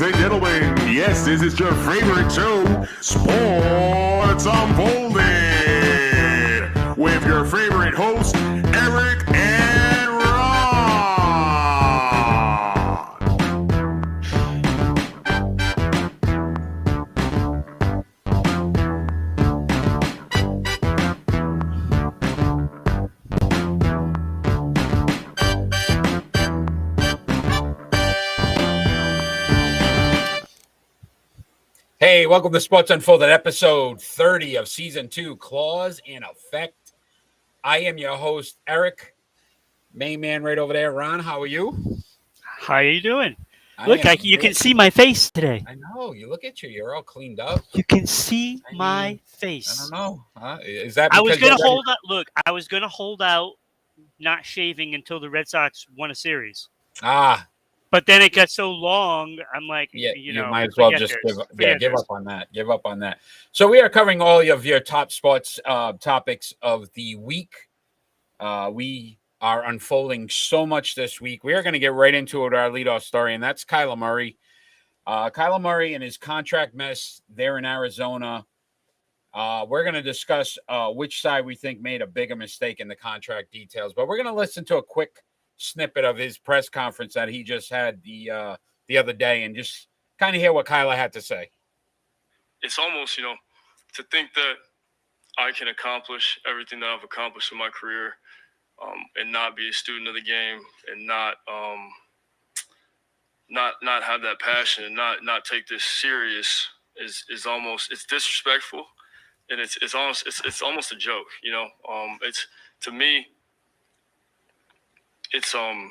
and gentlemen, yes, this is your favorite show, Sports Unfolded, with your favorite hosts, Eric and Ron. Hey, welcome to Sports Unfolded, episode 30 of season 2, Clause in Effect. I am your host, Eric. Main man right over there. Ron, how are you? How are you doing? You can see my face today. I know. You look at you. You're all cleaned up. You can see my face. I don't know. Is that I because was going to hold out. Look, I was going to hold out not shaving until the Red Sox won a series. But then it got so long, I'm like, you might as well just give up on that. Give up on that. So we are covering all of your top sports topics of the week. We are unfolding so much this week. We are going to get right into it, our leadoff story, and that's Kyla Murray. Kyla Murray and his contract mess there in Arizona. We're going to discuss which side we think made a bigger mistake in the contract details, but we're going to listen to a quick snippet of his press conference that he just had the other day and just kind of hear what Kyla had to say. It's almost, to think that I can accomplish everything that I've accomplished in my career and not be a student of the game and not have that passion and not take this serious is almost, it's disrespectful, and it's almost a joke, it's, to me, it's I'm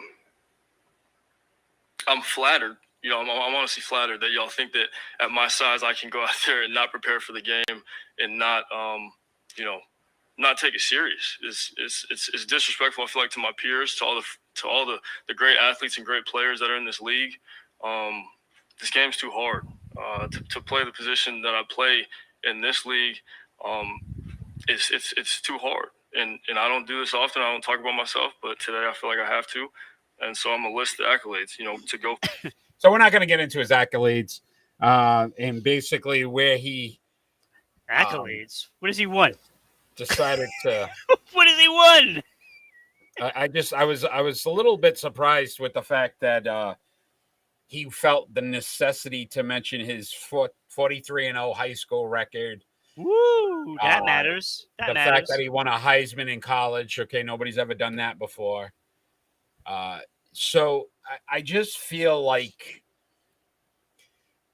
flattered, I'm honestly flattered that y'all think that at my size I can go out there and not prepare for the game and not not take it serious. It's disrespectful, I feel like, to my peers, to all the great athletes and great players that are in this league. This game's too hard. To play the position that I play in this league, it's too hard. And I don't do this often. I don't talk about myself, but today I feel like I have to. And so I'm going to list the accolades, to go. So we're not going to get into his accolades and basically where he... Accolades? What has he won? Decided to... What has he won? I was a little bit surprised with the fact that he felt the necessity to mention his 43-0 high school record. Woo! That matters. The fact that he won a Heisman in college. Okay, nobody's ever done that before. So I just feel like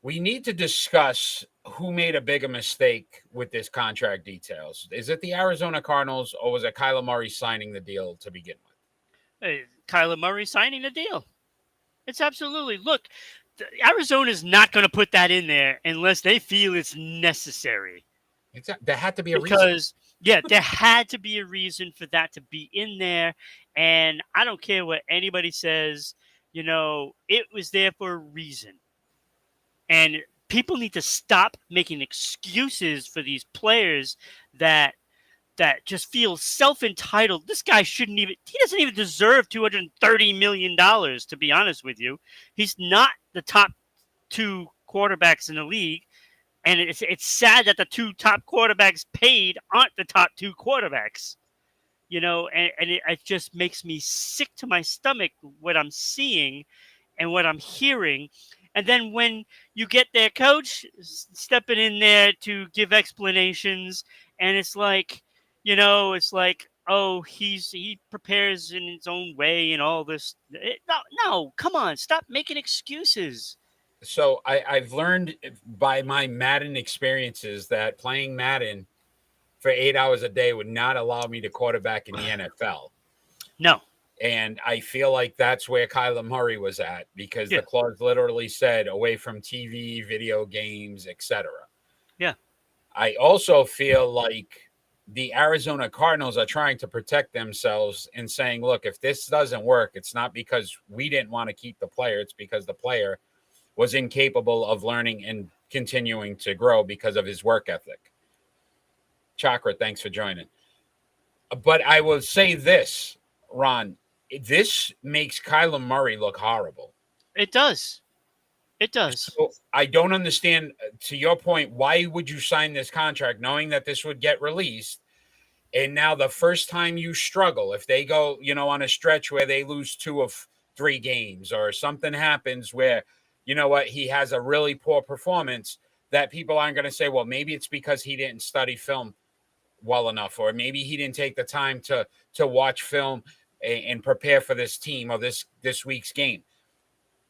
we need to discuss who made a bigger mistake with this contract details. Is it the Arizona Cardinals or was it Kyla Murray signing the deal to begin with? Kyla Murray signing the deal. It's absolutely. Look, Arizona's not going to put that in there unless they feel it's necessary. Exactly. There had to be a reason. There had to be a reason for that to be in there. And I don't care what anybody says, it was there for a reason. And people need to stop making excuses for these players that just feel self-entitled. This guy he doesn't even deserve $230 million, to be honest with you. He's not the top 2 quarterbacks in the league. And it's sad that the 2 top quarterbacks paid aren't the top 2 quarterbacks, and it just makes me sick to my stomach what I'm seeing and what I'm hearing. And then when you get their coach stepping in there to give explanations, and it's like, oh, he prepares in his own way and all this. No, come on, stop making excuses. So I've learned by my Madden experiences that playing Madden for 8 hours a day would not allow me to quarterback in the NFL. No. And I feel like that's where Kyla Murray was at because the clause literally said away from TV, video games, etc. Yeah. I also feel like the Arizona Cardinals are trying to protect themselves and saying, look, if this doesn't work, it's not because we didn't want to keep the player. It's because the player was incapable of learning and continuing to grow because of his work ethic. Chakra, thanks for joining. But I will say this, Ron, this makes Kyla Murray look horrible. It does. It does. So I don't understand, to your point, why would you sign this contract knowing that this would get released? And now the first time you struggle, if they go, on a stretch where they lose 2 of 3 games or something happens where, you know what, he has a really poor performance, that people aren't going to say, well, maybe it's because he didn't study film well enough, or maybe he didn't take the time to watch film and prepare for this team or this week's game.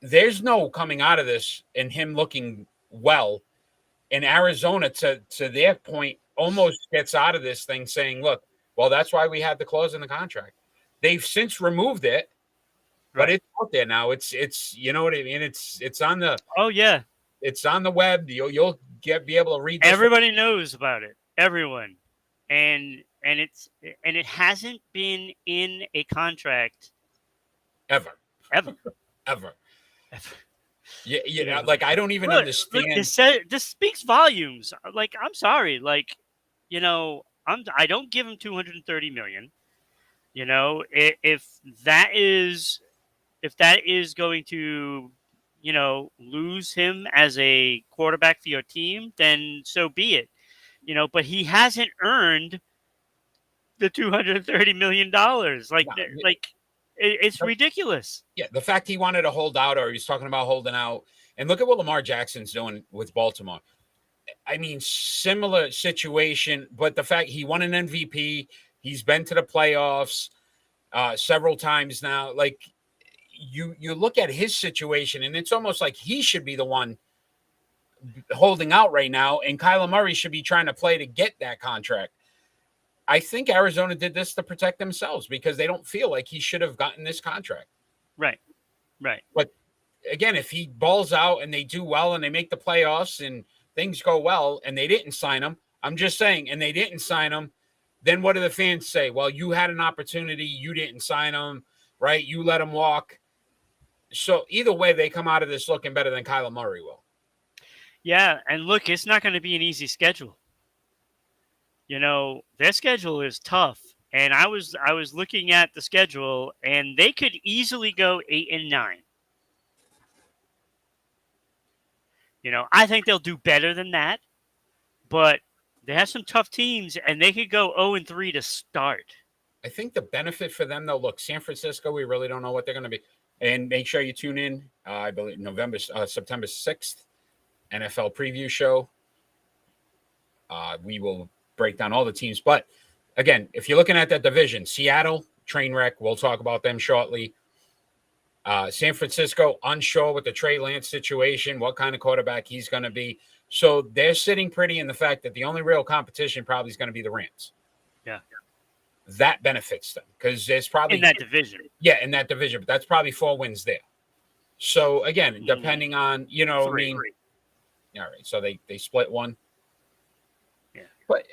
There's no coming out of this and him looking well. In Arizona, to their point, almost gets out of this thing saying, look, well, that's why we had the clause in the contract. They've since removed it, but it's out there now. It's you know what I mean? It's on the it's on the web. You'll be able to read this. Everybody knows about it. Everyone. And it hasn't been in a contract ever. Yeah, like I don't even understand. This speaks volumes. Like, I'm sorry. Like, I don't give him $230 million. If that is going to, lose him as a quarterback for your team, then so be it. But he hasn't earned the $230 million. It's ridiculous. Yeah, the fact he wanted to hold out, or he's talking about holding out, and look at what Lamar Jackson's doing with Baltimore. I mean, similar situation, but the fact he won an MVP, he's been to the playoffs several times now. Like, you look at his situation, and it's almost like he should be the one holding out right now, and Kyla Murray should be trying to play to get that contract. I think Arizona did this to protect themselves because they don't feel like he should have gotten this contract. Right. But again, if he balls out and they do well and they make the playoffs and things go well and they didn't sign him, I'm just saying, and they didn't sign him, then what do the fans say? Well, you had an opportunity, you didn't sign him, right? You let him walk. So either way, they come out of this looking better than Kyla Murray will. Yeah, and look, it's not going to be an easy schedule. Their schedule is tough, and I was looking at the schedule, and they could easily go 8-9. I think they'll do better than that, but they have some tough teams, and they could go 0-3 to start. I think the benefit for them, though, look, San Francisco, we really don't know what they're going to be. And make sure you tune in, I believe, September 6th, NFL preview show. We will break down all the teams. But, again, if you're looking at that division, Seattle, train wreck, we'll talk about them shortly. San Francisco, unsure with the Trey Lance situation, what kind of quarterback he's going to be. So they're sitting pretty in the fact that the only real competition probably is going to be the Rams. Yeah. That benefits them because there's probably in that division. Yeah, in that division, but that's probably 4 wins there. So again, depending on, Three. All right. So they split one. Yeah.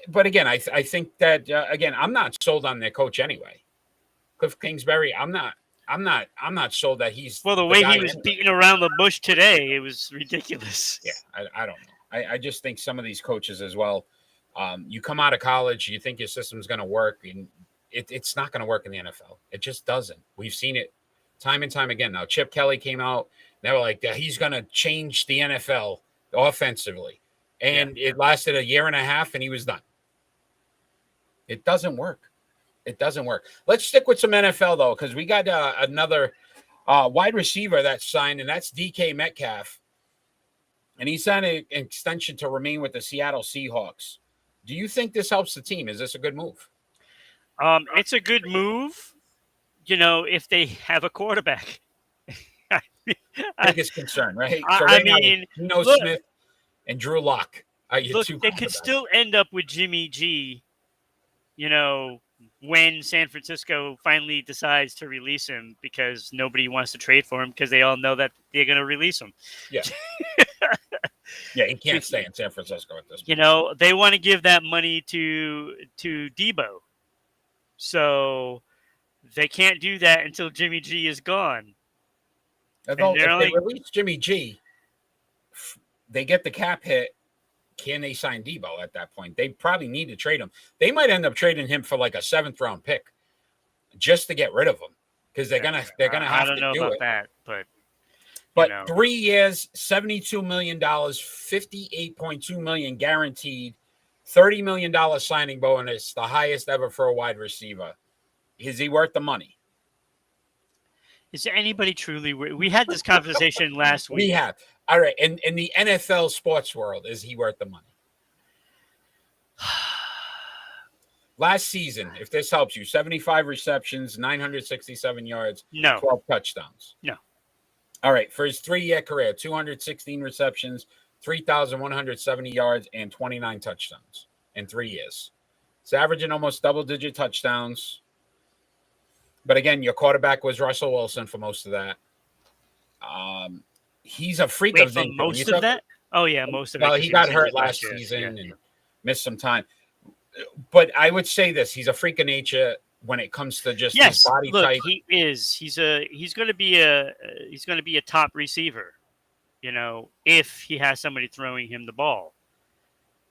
But again, I think that again, I'm not sold on their coach anyway. Cliff Kingsbury, I'm not sold that he's the way he was beating around the bush today. It was ridiculous. Yeah, I don't know. I just think some of these coaches as well. You come out of college, you think your system's going to work, and it's not going to work in the NFL. It just doesn't. We've seen it time and time again. Now, Chip Kelly came out. They were like, he's going to change the NFL offensively. And it lasted a year and a half, and he was done. It doesn't work. Let's stick with some NFL, though, because we got another wide receiver that's signed, and that's DK Metcalf. And he signed an extension to remain with the Seattle Seahawks. Do you think this helps the team? Is this a good move? It's a good move, if they have a quarterback. Biggest concern, right? So Geno Smith and Drew Lock. They could still end up with Jimmy G, when San Francisco finally decides to release him because nobody wants to trade for him because they all know that they're going to release him. Yeah. Yeah, he can't stay in San Francisco at this point. They want to give that money to Debo. So they can't do that until Jimmy G is gone. Although if they release Jimmy G, they get the cap hit. Can they sign Debo at that point? They probably need to trade him. They might end up trading him for like a 7th round pick just to get rid of him because they're gonna have to do it. I don't know about that, but But 3 years, $72 million, $58.2 million guaranteed, $30 million signing bonus, the highest ever for a wide receiver. Is he worth the money? Is there anybody truly? We had this conversation last week. We have. All right. In the NFL sports world, is he worth the money? Last season, if this helps you, 75 receptions, 967 yards, No. 12 touchdowns. No. All right. For his 3-year career, 216 receptions, 3,170 yards, and 29 touchdowns in 3 years. He's averaging almost double-digit touchdowns. But again, your quarterback was Russell Wilson for most of that. He's a freak of nature. Most of that? Oh, yeah, most of it. Well, he got hurt last season and missed some time. But I would say this: he's a freak of nature when it comes to just his body type. He is. He's going to be a top receiver. If he has somebody throwing him the ball.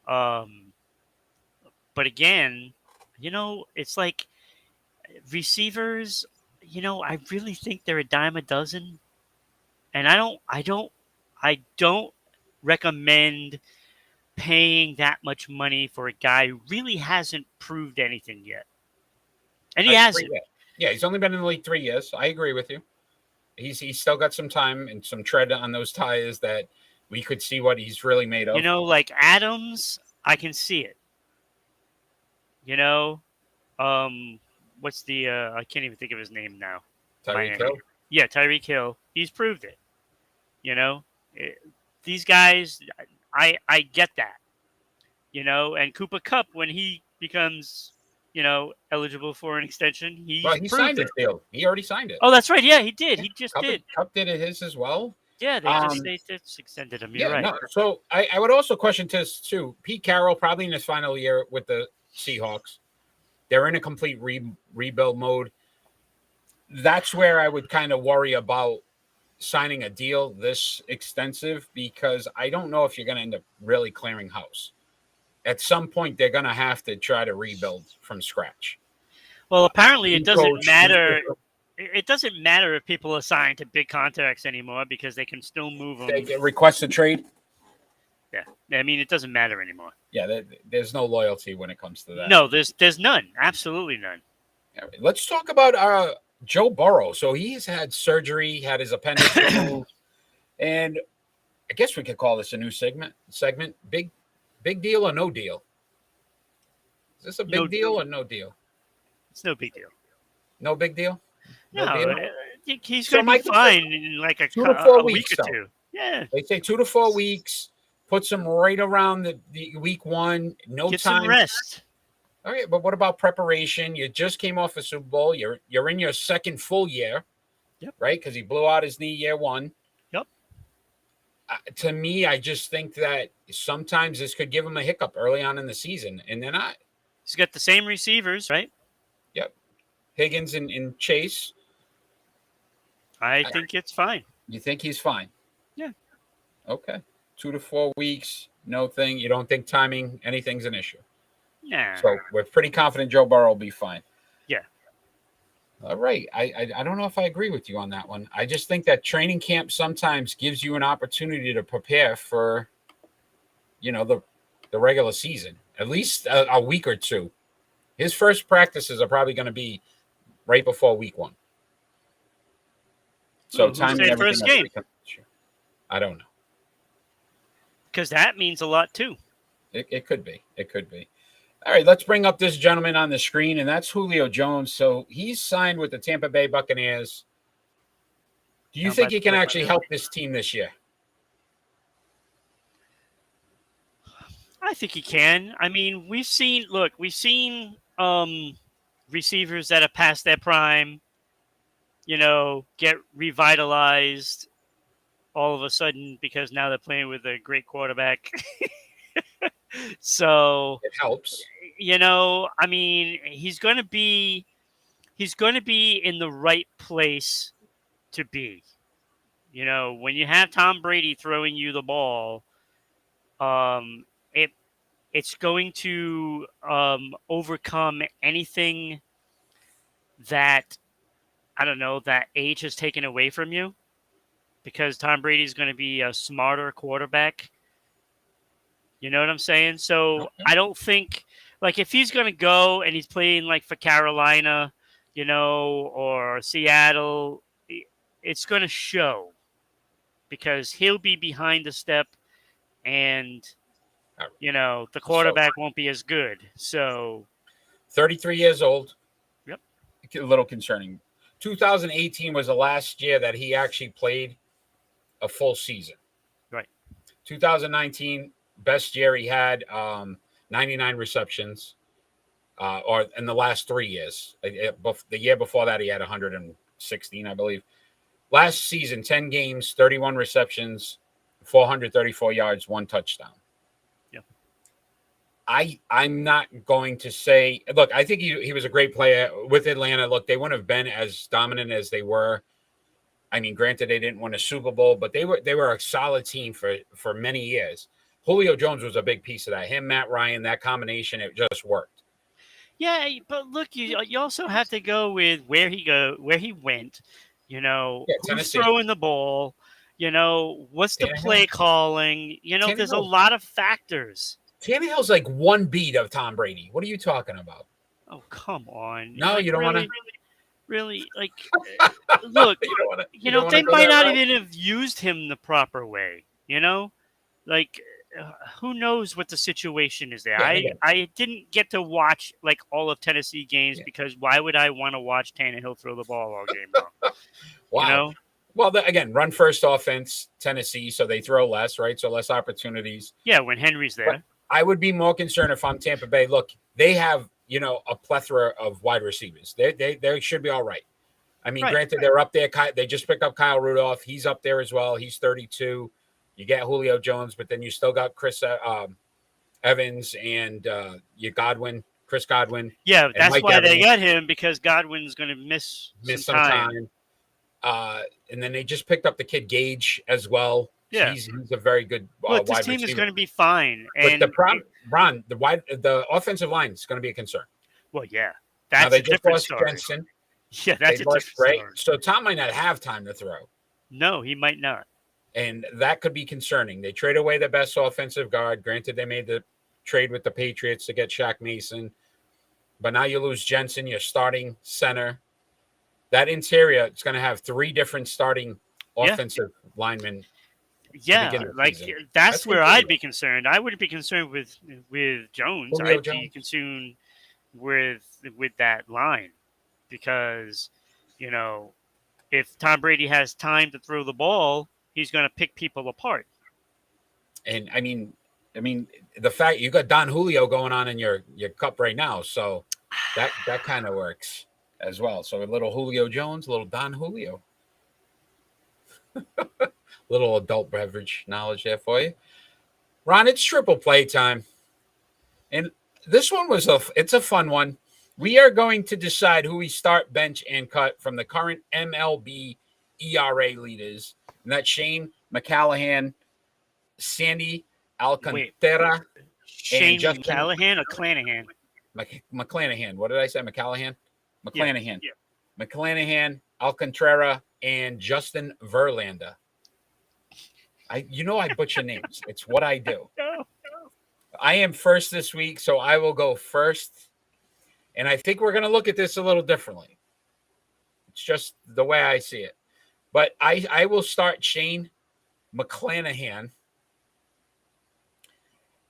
But again, it's like receivers. I really think they're a dime a dozen, and I don't recommend paying that much money for a guy who really hasn't proved anything yet. And he hasn't. Yeah, he's only been in the league 3 years. I agree with you. He's still got some time and some tread on those tires that we could see what he's really made of. Like Adams, I can see it. What's the I can't even think of his name now. Tyreek Hill? Yeah, Tyreek Hill. He's proved it. These guys, I get that. And Cooper Kupp, when he becomes, eligible for an extension, he signed his deal. He already signed it. Oh, that's right. Yeah, he did. He just did. Kupp did his as well. Yeah, they just extended him. You're right. No, so I would also question this too. Pete Carroll, probably in his final year with the Seahawks, they're in a complete rebuild mode. That's where I would kind of worry about signing a deal this extensive, because I don't know if you're going to end up really clearing house. At some point, they're going to have to try to rebuild from scratch. Well, apparently it doesn't matter. It doesn't matter if people are signed to big contracts anymore, because they can still move them. They get request a trade? Yeah. I mean, it doesn't matter anymore. Yeah, there's no loyalty when it comes to that. No, there's none. Absolutely none. Right, let's talk about Joe Burrow. So he's had surgery, had his appendix removed, and I guess we could call this a new segment. Big deal or no deal? Is this a big deal or no deal? It's no big deal. No big deal? No, he's going to be fine in like a 2 to 4 weeks week or two. Yeah. They say 2 to 4 weeks. Puts him right around the week one. No Get time. Some rest. All right, but what about preparation? You just came off a Super Bowl. You're in your second full year. Yep. Right? Because he blew out his knee year one. Yep. To me, I just think that sometimes this could give him a hiccup early on in the season, and they're not. He's got the same receivers, right? Yep. Higgins and Chase. I think it's fine. You think he's fine? Yeah. Okay. 2 to 4 weeks, no thing. You don't think timing, anything's an issue? Nah. So we're pretty confident Joe Burrow will be fine. Yeah. All right. I don't know if I agree with you on that one. I just think that training camp sometimes gives you an opportunity to prepare for, the regular season, at least a week or two. His first practices are probably going to be right before week one. So timing first game. I don't know. Because that means a lot too. It could be. It could be. All right, let's bring up this gentleman on the screen, and that's Julio Jones. So he's signed with the Tampa Bay Buccaneers. Do you think he can actually help this team this year? I think he can. I mean, we've seen receivers that have passed their prime, get revitalized all of a sudden because now they're playing with a great quarterback. So it helps. I mean, he's going to be in the right place to be. When you have Tom Brady throwing you the ball, it's going to overcome anything that, I don't know, that age has taken away from you. because Tom Brady's going to be a smarter quarterback. You know what I'm saying? So Okay. I don't think, like, if he's going to go and he's playing like for Carolina, or Seattle, it's going to show because he'll be behind the step, and the quarterback won't be as good. So 33 years old. Yep. A little concerning. 2018 was the last year that he actually played a full season. Right. 2019, best year he had, 99 receptions. Or in the last 3 years. The year before that, he had 116, I believe. Last season, 10 games, 31 receptions, 434 yards, 1 touchdown. Yeah. I'm not going to say, look, I think he was a great player with Atlanta. Look, they wouldn't have been as dominant as they were. I mean, granted, they didn't win a Super Bowl, but they were a solid team for many years. Julio Jones was a big piece of that. Him, Matt Ryan, that combination, it just worked. Yeah, but look, you also have to go with where he went. Who's Tennessee. throwing the ball? What's the play calling? There's a lot of factors. Tannehill's like one beat of Tom Brady. What are you talking about? Oh, come on. No, you don't want to. Really, like, look, they might not even have used him the proper way. Like, who knows what the situation is there? Yeah, I didn't get to watch like all of Tennessee games because why would I want to watch Tannehill throw the ball all game long? Wow. Well, again, run first offense, Tennessee, so they throw less, right? So less opportunities. Yeah, when Henry's there. But I would be more concerned if I'm Tampa Bay. Look, they have, a plethora of wide receivers. They should be all right. I mean, Granted, they're up there. They just picked up Kyle Rudolph. He's up there as well. He's 32. You get Julio Jones, but then you still got Chris Evans and Chris Godwin. Yeah, that's Mike why Evans. they got him, because Godwin's going to miss some time. And then they just picked up the kid Gage as well. Yeah, he's a very good wide receiver. This team is going to be fine. But the problem, Ron, the offensive line is going to be a concern. Well, yeah, that's they a just different lost story. Jensen. Yeah, that's a different story. So Tom might not have time to throw. No, he might not. And that could be concerning. They trade away the best offensive guard. Granted, they made the trade with the Patriots to get Shaq Mason. But now you lose Jensen, your starting center. That interior, it's going to have 3 different starting offensive linemen. Yeah, that's where I'd be concerned. I wouldn't be concerned with Jones. I'd be concerned with that line because, if Tom Brady has time to throw the ball, he's going to pick people apart. And I mean, the fact you got Don Julio going on in your cup right now, so that kind of works as well. So a little Julio Jones, a little Don Julio. Little adult beverage knowledge there for you. Ron, it's triple play time. And this one it's a fun one. We are going to decide who we start, bench, and cut from the current MLB ERA leaders. And that's Shane Mcclanahan, Sandy Alcantara, Shane Mcclanahan or Clanahan? Mcclanahan. What did I say? Mcclanahan? Mcclanahan. Yeah. Mcclanahan, Alcantara, and Justin Verlander. I butcher names. It's what I do. I am first this week, so I will go first. And I think we're going to look at this a little differently. It's just the way I see it. But I will start Shane Mcclanahan.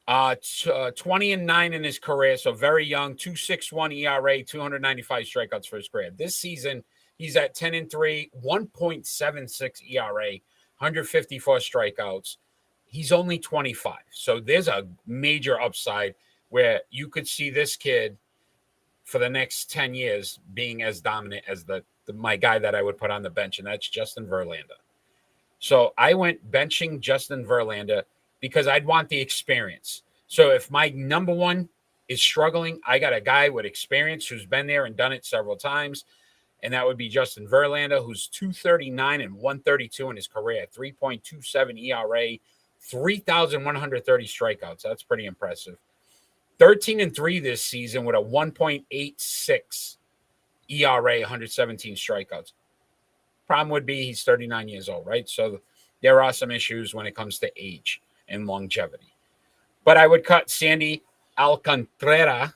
20-9 in his career, so very young. 2.61 ERA, 295 strikeouts for his career. This season, he's at 10-3, 1.76 ERA, 154 strikeouts. He's only 25, so there's a major upside where you could see this kid for the next 10 years being as dominant as my guy that I would put on the bench, and that's Justin Verlander. So I went benching Justin Verlander because I'd want the experience. So if my number one is struggling, I got a guy with experience who's been there and done it several times, and that would be Justin Verlander, who's 239 and 132 in his career, 3.27 ERA, 3,130 strikeouts. That's pretty impressive. 13-3 this season with a 1.86 ERA, 117 strikeouts. Problem would be he's 39 years old, right? So there are some issues when it comes to age and longevity. But I would cut Sandy Alcantara,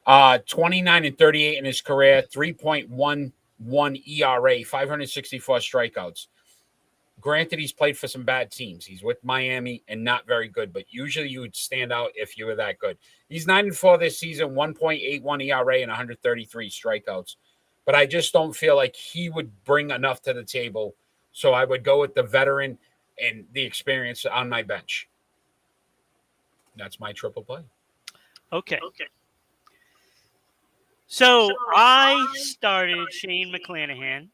29 and 38 in his career, 3.11 ERA, 564 strikeouts. Granted, he's played for some bad teams. He's with Miami and not very good, but usually you would stand out if you were that good. He's 9-4 this season, 1.81 ERA and 133 strikeouts. But I just don't feel like he would bring enough to the table. So I would go with the veteran and the experience on my bench. That's my triple play. Okay. So I started Shane Mcclanahan,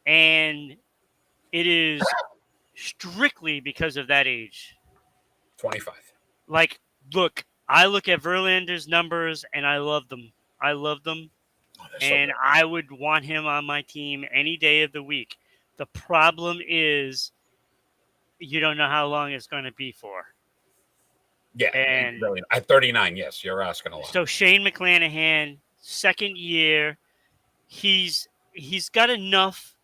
and it is strictly because of that age. 25. Like, look, I look at Verlander's numbers, and I love them. And so I would want him on my team any day of the week. The problem is you don't know how long it's going to be for. Yeah, and at 39, yes, you're asking a lot. So Shane Mcclanahan, second year, he's got enough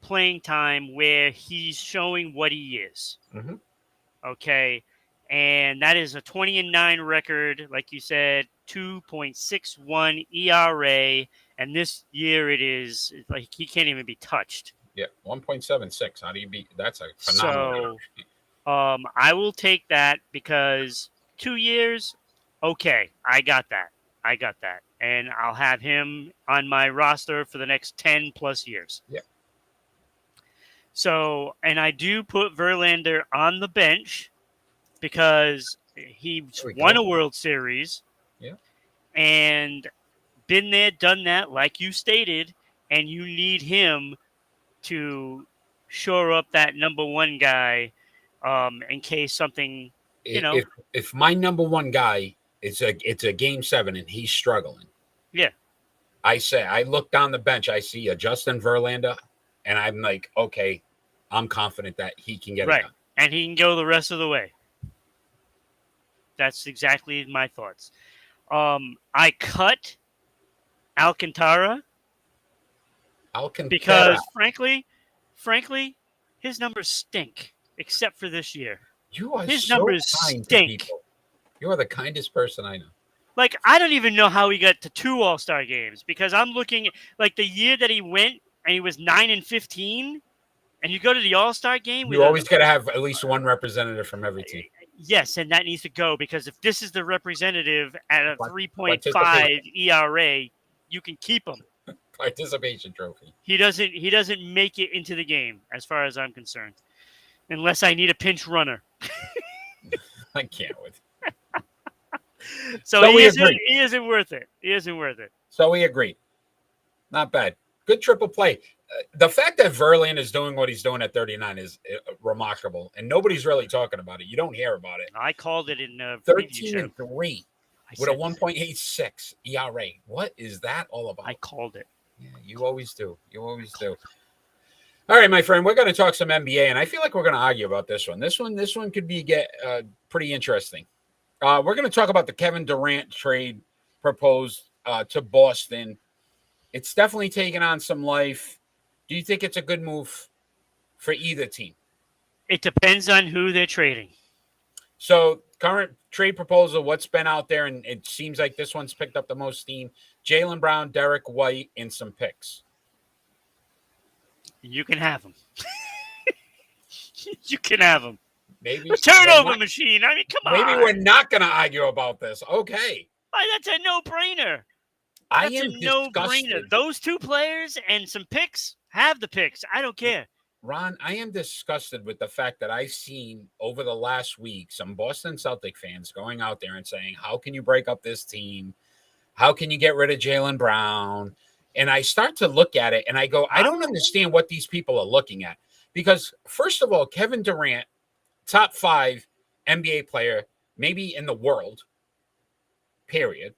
playing time where he's showing what he is. Mm-hmm. Okay, and that is a 20-9 record, like you said, 2.61 ERA, and this year it is like he can't even be touched. Yeah, 1.76. How do you beat? That's a phenomenal. So, I will take that because 2 years, okay, I got that, and I'll have him on my roster for the next 10 plus years. Yeah. So, and I do put Verlander on the bench because he won a World Series. Yeah. And been there, done that, like you stated, and you need him to shore up that number one guy in case something, If my number one guy it's a game 7 and he's struggling. Yeah. I look down the bench, I see a Justin Verlander, and I'm like, okay, I'm confident that he can get it done. And he can go the rest of the way. That's exactly my thoughts. I cut Alcantara because frankly, his numbers stink, except for this year. His numbers stink. You are the kindest person I know. Like, I don't even know how he got to 2 All-Star games because I'm looking at, like, the year that he went and he was 9-15, and you go to the All-Star game. You always got to have at least one representative from every team. Yes, and that needs to go because if this is the representative at a 3.5 ERA, you can keep him. Participation trophy. He doesn't make it into the game, as far as I'm concerned, unless I need a pinch runner. I can't with. So he isn't worth it. He isn't worth it. So we agree. Not bad. Good triple play. The fact that Verlander is doing what he's doing at 39 is remarkable, and nobody's really talking about it. You don't hear about it. I called it in 13-3 with a 1.86 ERA. What is that all about? I called it. Yeah, you always do. All right, my friend, we're going to talk some NBA, and I feel like we're going to argue about this one. This one could get pretty interesting. We're going to talk about the Kevin Durant trade proposed to Boston. It's definitely taken on some life. Do you think it's a good move for either team? It depends on who they're trading. So, current trade proposal, what's been out there, and it seems like this one's picked up the most steam. Jaylen Brown, Derek White, and some picks. You can have them. You can have them. Maybe a turnover machine. I mean, come on. Maybe we're not going to argue about this. Okay. That's a no-brainer. That's a no-brainer. Those 2 players and some picks, have the picks. I don't care. Ron, I am disgusted with the fact that I've seen over the last week some Boston Celtic fans going out there and saying, how can you break up this team? How can you get rid of Jaylen Brown? And I start to look at it and I go, I don't understand what these people are looking at. Because, first of all, Kevin Durant, top 5 NBA player, maybe in the world, period.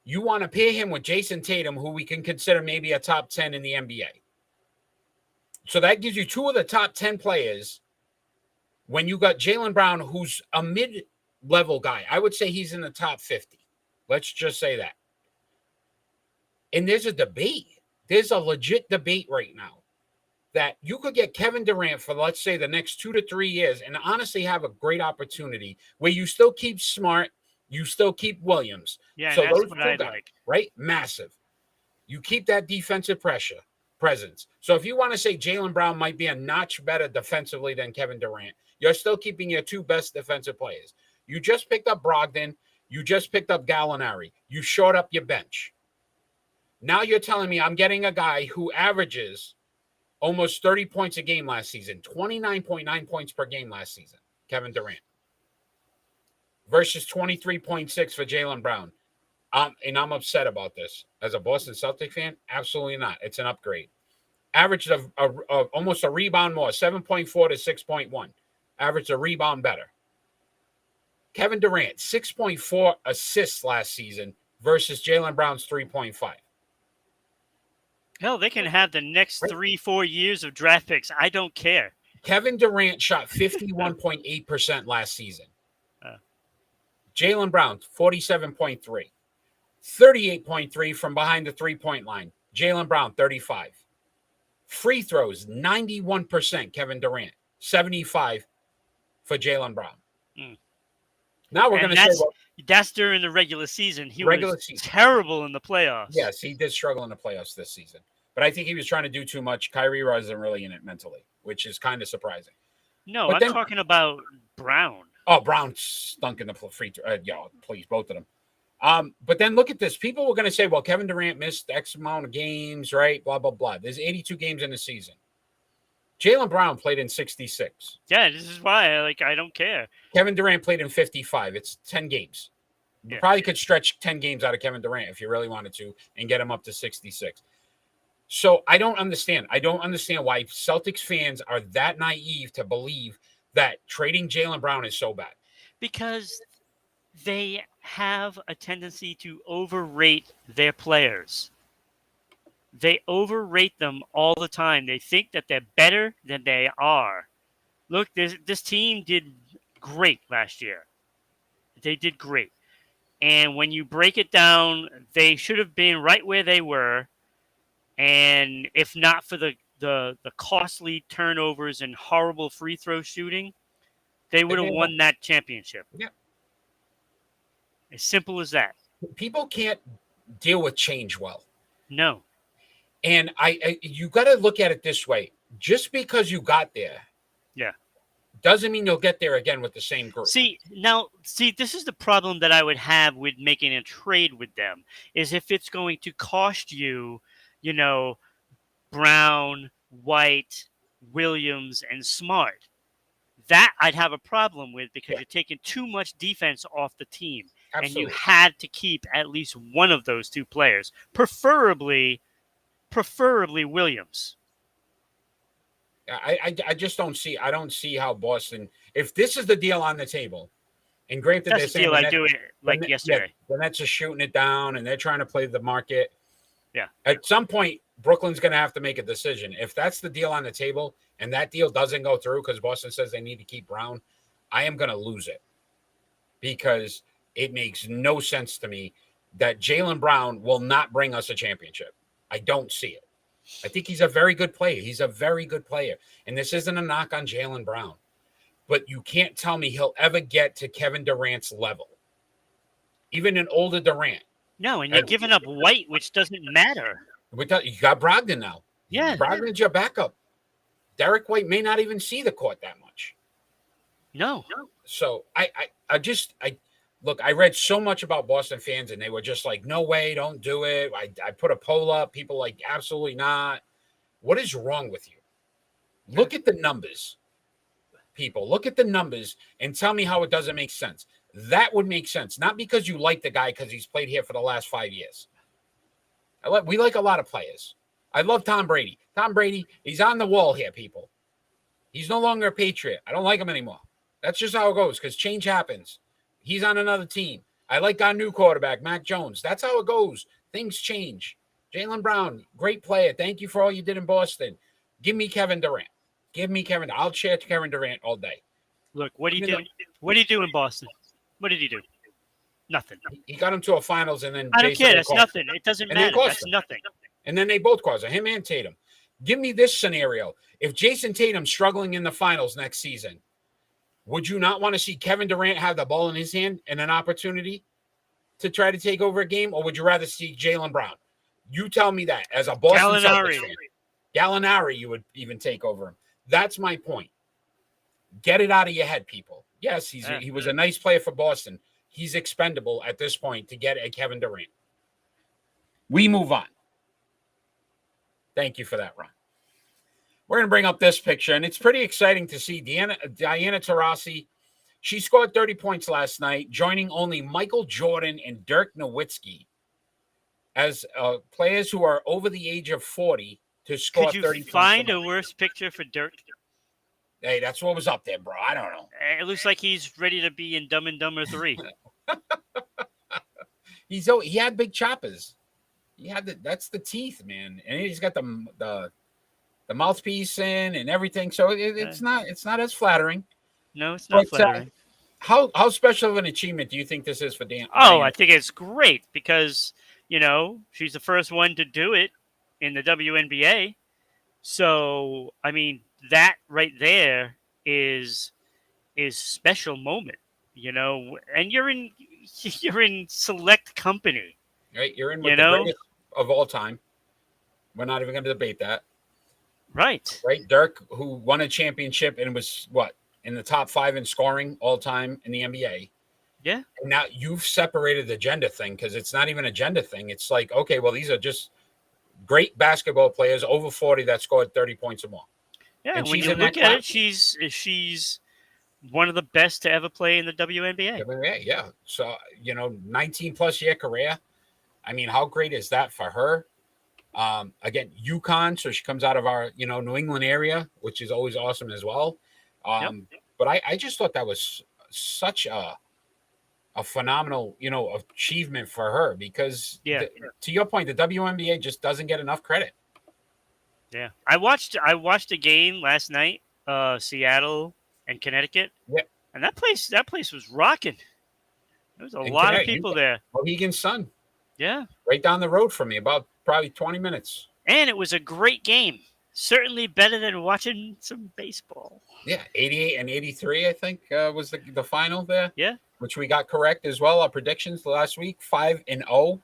You want to pair him with Jason Tatum, who we can consider maybe a top 10 in the NBA. So that gives you 2 of the top 10 players when you got Jaylen Brown, who's a mid-level guy. I would say he's in the top 50. Let's just say that. And there's a debate. there's a legit debate right now that you could get Kevin Durant for, let's say, the next 2 to 3 years and honestly have a great opportunity where you still keep Smart, you still keep Williams. Yeah, so that's those what two I'd guys, like. right? Massive. You keep that defensive presence. So if you want to say Jaylen Brown might be a notch better defensively than Kevin Durant, you're still keeping your two best defensive players. You just picked up Brogdon. You just picked up Gallinari. You short up your bench. Now you're telling me I'm getting a guy who averages almost 30 points a game last season, 29.9 points per game last season, Kevin Durant, versus 23.6 for Jaylen Brown. And I'm upset about this. As a Boston Celtic fan, absolutely not. It's an upgrade. Averaged of almost a rebound more, 7.4 to 6.1. Averaged a rebound better. Kevin Durant, 6.4 assists last season versus Jaylen Brown's 3.5. Hell, they can have the next 3-4 years of draft picks. I don't care. Kevin Durant shot 51.8% last season. Jaylen Brown, 47.3. 38.3 from behind the three-point line. Jaylen Brown, 35. Free throws, 91%, Kevin Durant. 75 for Jaylen Brown. Now we're going to say, well, that's during the regular season. He was terrible in the playoffs. Yes, he did struggle in the playoffs this season. But I think he was trying to do too much. Kyrie wasn't really in it mentally, which is kind of surprising. No, I'm talking about Brown. Oh, Brown stunk in the free throw. Please, both of them. But then look at this. People were going to say, well, Kevin Durant missed X amount of games, right? Blah, blah, blah. There's 82 games in the season. Jaylen Brown played in 66. Yeah, this is why I don't care. Kevin Durant played in 55. It's 10 games. You probably could stretch 10 games out of Kevin Durant if you really wanted to and get him up to 66. So I don't understand. I don't understand why Celtics fans are that naive to believe that trading Jaylen Brown is so bad. Because they have a tendency to overrate their players. They overrate them all the time. They think that they're better than they are. Look, this team did great last year. They did great. And when you break it down, they should have been right where they were. And if not for the costly turnovers and horrible free throw shooting, they would have won that championship. Yeah. As simple as that. People can't deal with change well. No. And you got to look at it this way. Just because you got there, doesn't mean you'll get there again with the same group. See, this is the problem that I would have with making a trade with them, is if it's going to cost you, Brown, White, Williams, and Smart. That I'd have a problem with because you're taking too much defense off the team. Absolutely. And you had to keep at least one of those two players, preferably Williams. I just don't see. I don't see how Boston. If this is the deal on the table, and granted, That's the deal I do it yesterday. The Nets are shooting it down, and they're trying to play the market. Yeah. At some point, Brooklyn's going to have to make a decision. If that's the deal on the table, and that deal doesn't go through because Boston says they need to keep Brown, I am going to lose it because it makes no sense to me that Jaylen Brown will not bring us a championship. I don't see it. I think he's a very good player. He's a very good player. And this isn't a knock on Jaylen Brown. But you can't tell me he'll ever get to Kevin Durant's level. Even an older Durant. No, and you're giving up White, which doesn't matter. You got Brogdon now. Yeah. Brogdon's your backup. Derek White may not even see the court that much. No. So I look, I read so much about Boston fans, and they were just like, no way, don't do it. I put a poll up. People like, absolutely not. What is wrong with you? Look at the numbers, people. Look at the numbers and tell me how it doesn't make sense. That would make sense. Not because you like the guy because he's played here for the last 5 years. We like a lot of players. I love Tom Brady. Tom Brady, he's on the wall here, people. He's no longer a Patriot. I don't like him anymore. That's just how it goes because change happens. He's on another team. I like our new quarterback, Mac Jones. That's how it goes. Things change. Jaylen Brown, great player. Thank you for all you did in Boston. Give me Kevin Durant. I'll cheer Kevin Durant all day. Look, what did he do in Boston? What did he do? Nothing. He got him to a finals and then I don't care. That's nothing. It doesn't matter. That's nothing. And then they both cause it, him and Tatum. Give me this scenario. If Jason Tatum's struggling in the finals next season, would you not want to see Kevin Durant have the ball in his hand and an opportunity to try to take over a game? Or would you rather see Jaylen Brown? You tell me that. As a Boston Celtics fan, Gallinari, you would even take over him. That's my point. Get it out of your head, people. Yes, he was a nice player for Boston. He's expendable at this point to get a Kevin Durant. We move on. Thank you for that, Ron. We're going to bring up this picture, and it's pretty exciting to see Diana Taurasi. She scored 30 points last night, joining only Michael Jordan and Dirk Nowitzki as players who are over the age of 40 to score 30 points. Could you find a worse picture for Dirk? Hey, that's what was up there, bro. I don't know. It looks like he's ready to be in Dumb and Dumber 3. He had big choppers. That's the teeth, man, and he's got the mouthpiece in and everything. So it's not as flattering. No, it's not flattering. How special of an achievement do you think this is for Dan? I think it's great because she's the first one to do it in the WNBA. So I mean that right there is special moment, and you're in select company. Right, you're in with the greatest of all time. We're not even going to debate that. Right. Dirk, who won a championship and was in the top 5 in scoring all time in the NBA. Yeah. And now you've separated the gender thing because it's not even a gender thing. It's like, okay, well, these are just great basketball players over 40 that scored 30 points or more. Yeah, and when you look at it, she's one of the best to ever play in the WNBA. Yeah. So, 19-plus year career. I mean, how great is that for her? Again, UConn, so she comes out of our, New England area, which is always awesome as well. But I just thought that was such a phenomenal, achievement for her because, to your point, the WNBA just doesn't get enough credit. Yeah, I watched a game last night, Seattle and Connecticut. Yeah, and that place was rocking. There was a lot of people there. Mohegan Sun. Yeah. Right down the road from me, about probably 20 minutes. And it was a great game. Certainly better than watching some baseball. Yeah, 88 and 83, I think, was the final there. Yeah. Which we got correct as well. Our predictions last week, 5-0.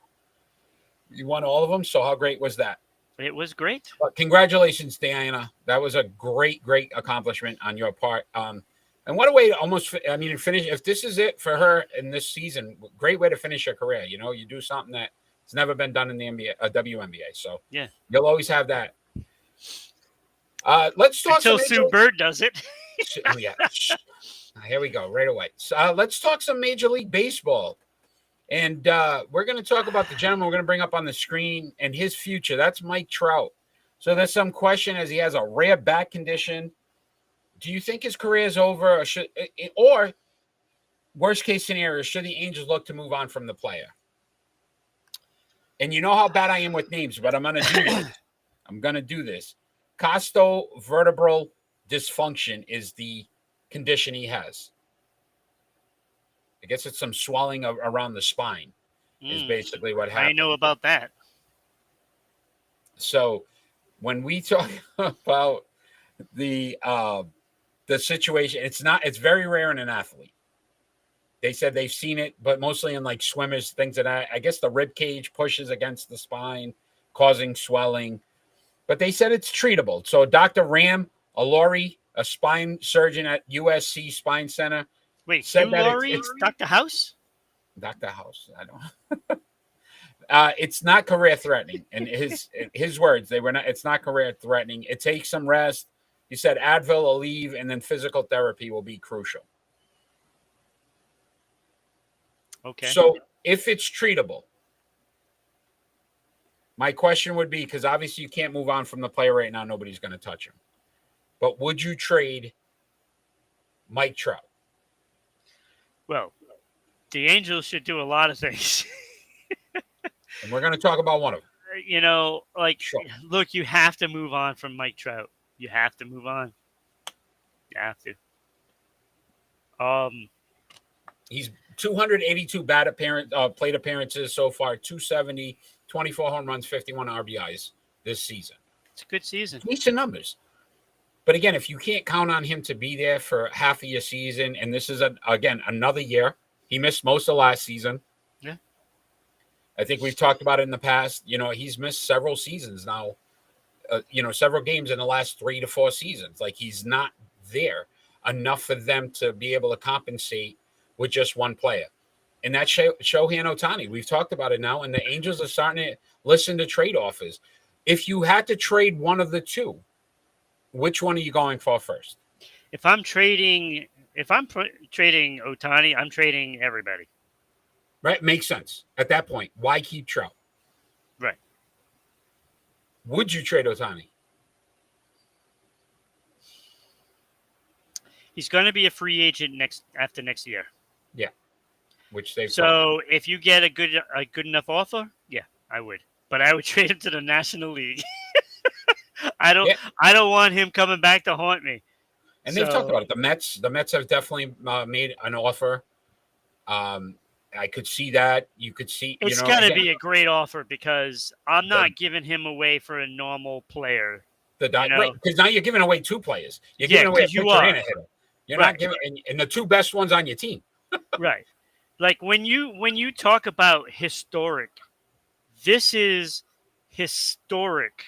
You won all of them, so how great was that? It was great. But congratulations, Diana. That was a great, great accomplishment on your part. And what a way to finish. If this is it for her in this season, great way to finish your career. You do something that's never been done in the WNBA. So yeah, you'll always have that. Let's talk until Sue Bird does it. Yeah. Here we go. Right away. So, let's talk some Major League Baseball. And we're going to talk about the gentleman we're going to bring up on the screen and his future. That's Mike Trout. So there's some question as he has a rare back condition. Do you think his career is over, or worst case scenario, should the Angels look to move on from the player? And you know how bad I am with names, but I'm going to do this. I'm going to do this. Costovertebral dysfunction is the condition he has. I guess it's some swelling around the spine is basically what happened. I know about that. So when we talk about the situation, it's very rare in an athlete. They said they've seen it, but mostly in like swimmers, things I guess the rib cage pushes against the spine, causing swelling. But they said it's treatable. So Dr. Ram Alori, a spine surgeon at USC Spine Center, said that it's Dr. House? Dr. House, I don't. It's not career threatening. And his words, it's not career threatening. It takes some rest. He said Advil will leave, and then physical therapy will be crucial. Okay. So if it's treatable, my question would be, because obviously you can't move on from the player right now. Nobody's going to touch him. But would you trade Mike Trout? Well, the Angels should do a lot of things. And we're going to talk about one of them. Sure. Look, you have to move on from Mike Trout. You have to move on. You have to. He's 282 plate appearances so far, 270 24 home runs, 51 RBIs this season. It's a good season. Decent numbers. But again, if you can't count on him to be there for half of your season, and this is, again, another year. He missed most of last season. Yeah. I think we've talked about it in the past. He's missed several seasons now, several games in the last 3 to 4 seasons. Like, he's not there enough for them to be able to compensate with just one player. And that's Shohei Ohtani. We've talked about it now, and the Angels are starting to listen to trade offers. If you had to trade one of the two, which one are you going for first? If I'm trading Ohtani, I'm trading everybody. Right? Makes sense. At that point, why keep Trout? Right. Would you trade Ohtani? He's going to be a free agent after next year. Yeah. Which they've So if you get a good enough offer, yeah, I would. But I would trade him to the National League. I don't want him coming back to haunt me. And they've talked about it. The Mets have definitely made an offer. I could see that. You could see. It's got to be a great offer because I'm not giving him away for a normal player. Because now you're giving away 2 players. You're giving away a pitcher and a hitter. You're not giving and the 2 best ones on your team. Right. Like when you talk about historic, this is historic.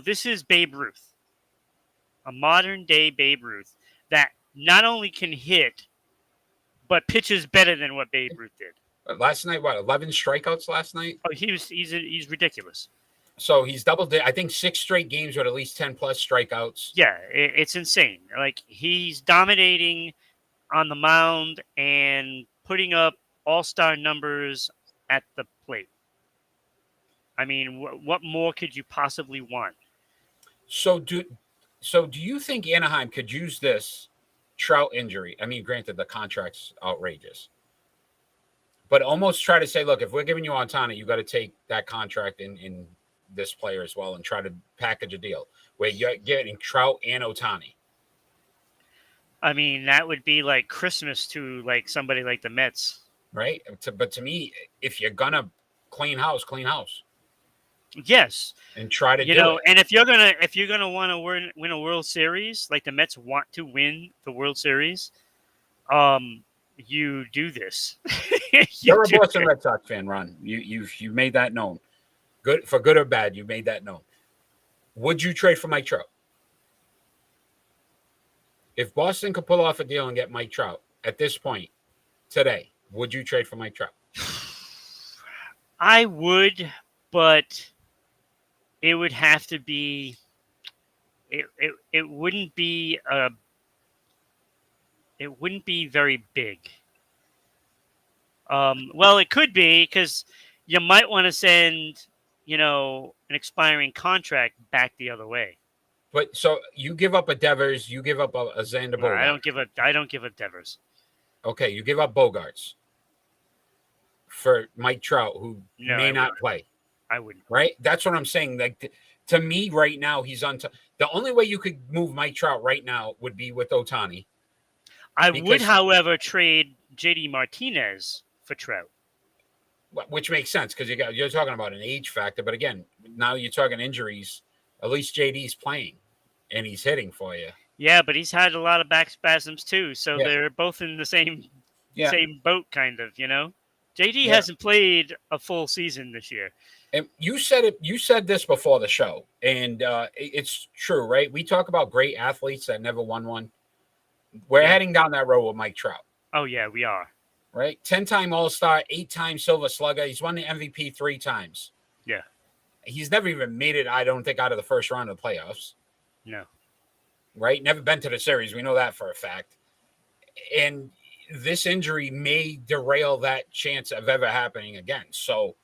This is Babe Ruth, a modern day Babe Ruth that not only can hit, but pitches better than what Babe Ruth did. Last night, 11 strikeouts last night? Oh, he's ridiculous. So he's doubled it. I think 6 straight games with at least 10 plus strikeouts. Yeah, it's insane. Like he's dominating on the mound and putting up all-star numbers at the plate. I mean, what more could you possibly want? So do you think Anaheim could use this Trout injury? I mean, granted, the contract's outrageous, but almost try to say, look, if we're giving you Ohtani, you got to take that contract in this player as well and try to package a deal where you're getting Trout and Ohtani. I mean, that would be like Christmas to like somebody like the Mets. Right? But to me, if you're going to clean house. Yes. And try to do it. And if you're gonna want to win a World Series, like the Mets want to win the World Series, you do this. You're a Boston Red Sox fan, Ron. You made that known. Good for good or bad, you made that known. Would you trade for Mike Trout? If Boston could pull off a deal and get Mike Trout at this point today, would you trade for Mike Trout? I would, but it would have to be. It wouldn't be It wouldn't be very big. Well, it could be because you might want to send, an expiring contract back the other way. But so you give up a Devers, you give up a Xander Bogaerts. No, I don't give up Devers. Okay, you give up Bogaerts for Mike Trout, who may not play. I wouldn't. Right? That's what I'm saying. Like to me, right now, he's on. The only way you could move Mike Trout right now would be with Ohtani. I would, however, trade JD Martinez for Trout. Which makes sense because you're talking about an age factor. But again, now you're talking injuries. At least JD's playing and he's hitting for you. Yeah, but he's had a lot of back spasms too. So they're both in the same boat, kind of, JD hasn't played a full season this year. And you said this before the show, and it's true, right? We talk about great athletes that never won one. We're heading down that road with Mike Trout. Oh, yeah, we are. Right? 10-time All-Star, 8-time Silver Slugger. He's won the MVP 3 times. Yeah. He's never even made it, I don't think, out of the first round of the playoffs. No. Right? Never been to the series. We know that for a fact. And this injury may derail that chance of ever happening again. So,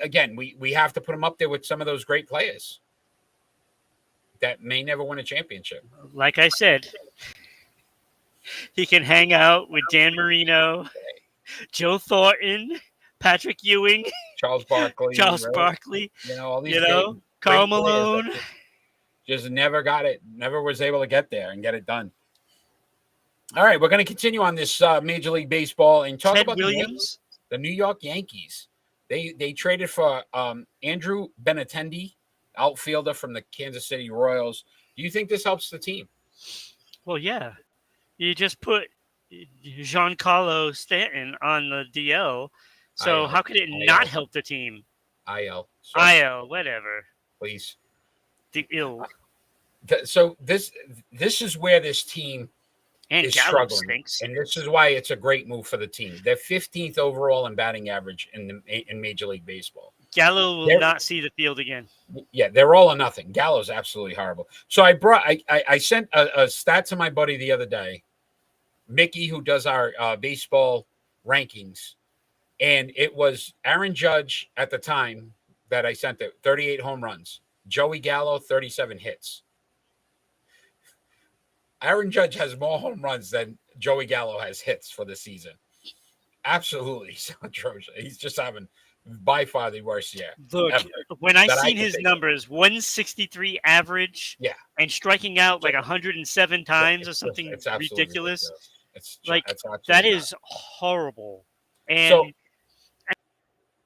again, we have to put him up there with some of those great players that may never win a championship. Like I said, he can hang out with Dan Marino, Joe Thornton, Patrick Ewing, Charles Barkley, Barkley, all these Karl Malone. Just never got it, never was able to get there and get it done. All right, we're going to continue on this Major League Baseball and talk about Williams, the New York Yankees. They traded for Andrew Benintendi, outfielder from the Kansas City Royals. Do you think this helps the team? Well, yeah. You just put Giancarlo Stanton on the DL, so IL. how could it not help the team? IL. Sorry, IL, whatever. please. The ill. So this is where this team And is Gallo struggling, stinks. and this is why it's a great move for the team. They're 15th overall in batting average in Major League Baseball. Gallo will not see the field again. Yeah, they're all or nothing. Gallo's absolutely horrible. So I sent a stat to my buddy the other day, Mickey, who does our baseball rankings, and it was Aaron Judge at the time that I sent it, 38 home runs. Joey Gallo, 37 hits. Aaron Judge has more home runs than Joey Gallo has hits for the season. Absolutely atrocious. He's just having by far the worst year. Look, when I seen his numbers, 163 average, and striking out like 107 times or something ridiculous. It's like that is horrible. And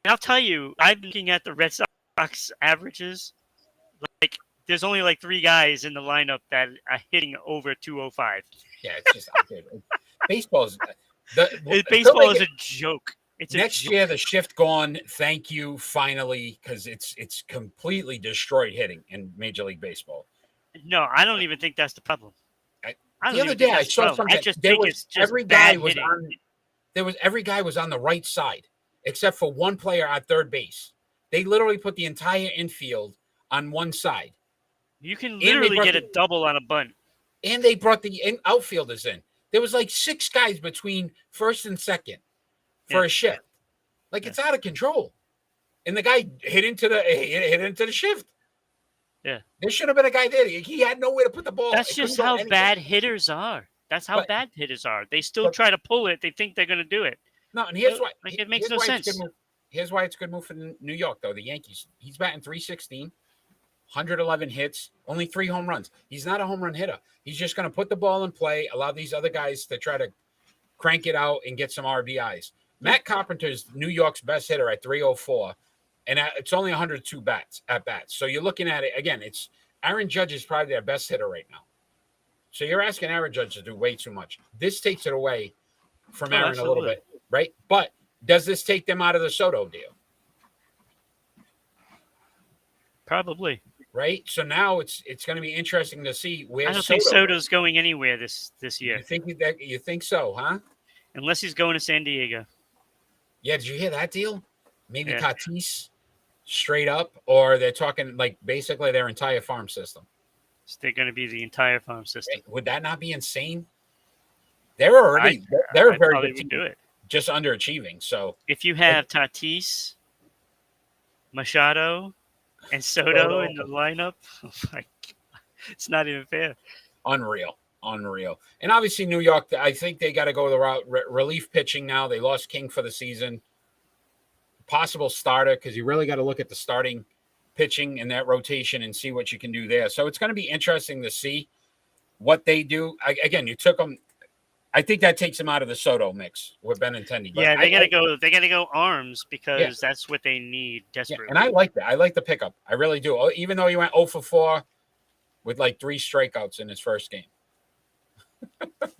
I'll tell you, I'm looking at the Red Sox averages. Like, there's only like 3 guys in the lineup that are hitting over 205. Yeah, it's just baseball is a joke. It's next year the shift gone. Thank you, finally, because it's completely destroyed hitting in Major League Baseball. No, I don't even think that's the problem. The other day I saw something. Every guy was on the right side except for one player at third base. They literally put the entire infield on one side. You can literally get a double on a bunt. And they brought the outfielders in. There was like 6 guys between first and second for a shift. Like, it's out of control. And the guy hit into the shift. Yeah. There should have been a guy there. He had nowhere to put the ball. That's just how bad hitters are. That's how bad hitters are. They still try to pull it. They think they're going to do it. No, and here's why. It makes no sense. Here's why it's a good move for New York, though. The Yankees. He's batting .316, 111 hits, only 3 home runs. He's not a home run hitter. He's just going to put the ball in play, allow these other guys to try to crank it out and get some RBIs. Matt Carpenter's New York's best hitter at .304, and it's only 102 at bats. So you're looking at it again. It's Aaron Judge is probably their best hitter right now. So you're asking Aaron Judge to do way too much. This takes it away from Aaron a little bit, right? But does this take them out of the Soto deal? Probably. Right. So now it's going to be interesting to see where. I don't think Soto's going anywhere this year. You think so, huh? Unless he's going to San Diego. Yeah. Did you hear that deal? Maybe Tatis straight up, or they're talking like basically their entire farm system. They're going to be the entire farm system. Would that not be insane? They're already they're very good team, do it. Just underachieving. So if you have Tatis, Machado, and Soto in the lineup, oh my God, it's not even fair. Unreal. And obviously New York, I think they got to go the route relief pitching now. They lost King for the season. Possible starter, because you really got to look at the starting pitching in that rotation and see what you can do there. So it's going to be interesting to see what they do. Again, you took them. I think that takes them out of the Soto mix with Benintendi. Yeah, they got to go. They got to go arms because that's what they need desperately. Yeah, and I like that. I like the pickup. I really do. Even though he went 0 for 4 with like 3 strikeouts in his first game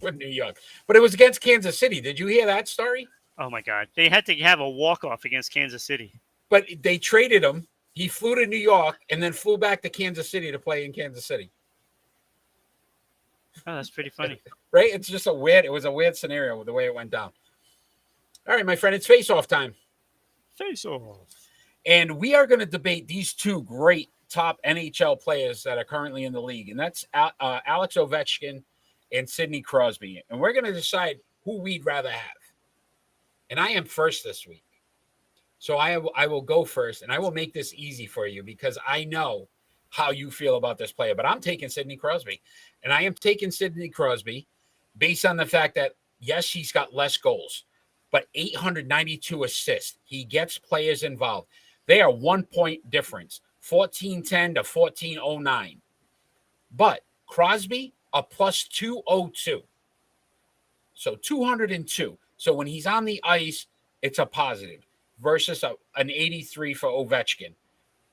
with New York, but it was against Kansas City. Did you hear that story? Oh my God, they had to have a walk-off against Kansas City. But they traded him. He flew to New York and then flew back to Kansas City to play in Kansas City. Oh, that's pretty funny. Right? It was a weird scenario with the way it went down. All right, my friend, it's face-off time. Face-off. And we are going to debate these 2 great top NHL players that are currently in the league, and that's Alex Ovechkin and Sidney Crosby. And we're going to decide who we'd rather have. And I am first this week. So I will go first, and I will make this easy for you because I know how you feel about this player. But I'm taking Sidney Crosby. And I am taking Sidney Crosby based on the fact that, yes, he's got less goals, but 892 assists. He gets players involved. They are 1 point difference, 1410 to 1409. But Crosby, a plus 202. So 202. So when he's on the ice, it's a positive. versus an 83 for Ovechkin.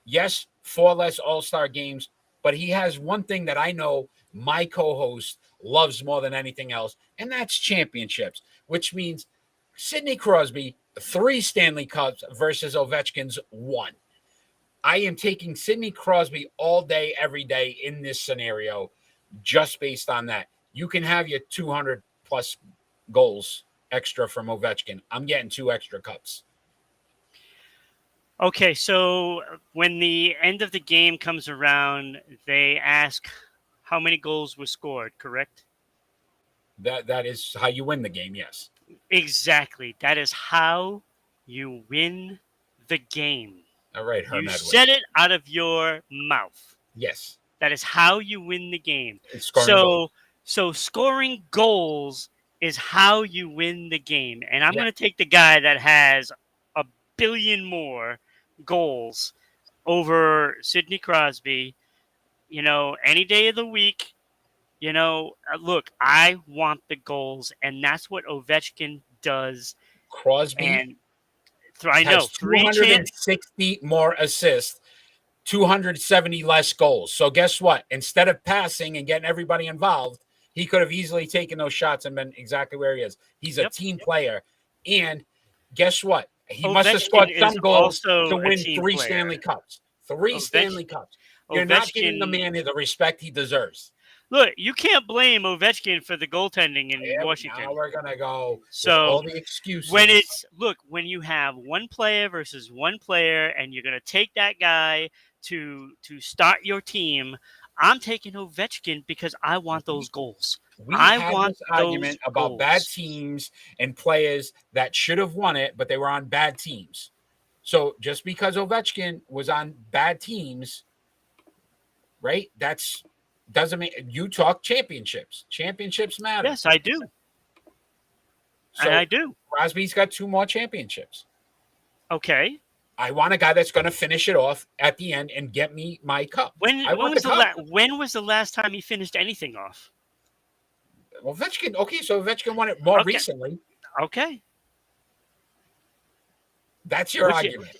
Yes, 4 less All-Star games, but he has one thing that I know my co-host loves more than anything else, and that's championships, which means Sidney Crosby, 3 Stanley Cups versus Ovechkin's 1. I am taking Sidney Crosby all day, every day in this scenario, just based on that. You can have your 200 plus goals extra from Ovechkin. I'm getting 2 extra cups. Okay, so when the end of the game comes around, they ask how many goals were scored, correct? That is how you win the game, yes. Exactly. That is how you win the game. All right, You Herm said it out of your mouth. Yes. That is how you win the game. Goals. So scoring goals is how you win the game. And I'm Yeah. going to take the guy that has a billion more goals over Sidney Crosby, any day of the week. Look, I want the goals, and that's what Ovechkin does. Crosby And I know has 260 more assists, 270 less goals. So guess what? Instead of passing and getting everybody involved, he could have easily taken those shots and been exactly where he is. He's a team player. And guess what? He must have scored some goals to win 3 Stanley Cups. 3 Stanley Cups. You're not giving the man the respect he deserves. Look, you can't blame Ovechkin for the goaltending in Washington. Now we're gonna go. So all the excuses. When you have one player versus one player, and you're gonna take that guy to start your team, I'm taking Ovechkin because I want those goals. I want this argument about bad teams and players that should have won it, but they were on bad teams. So just because Ovechkin was on bad teams, right? Doesn't mean you talk championships. Championships matter. Yes, I do. So I do. Crosby's got 2 more championships. Okay. I want a guy that's going to finish it off at the end and get me my cup. When was the last time he finished anything off? Ovechkin. Okay, so Ovechkin won it more recently. Okay. That's your argument.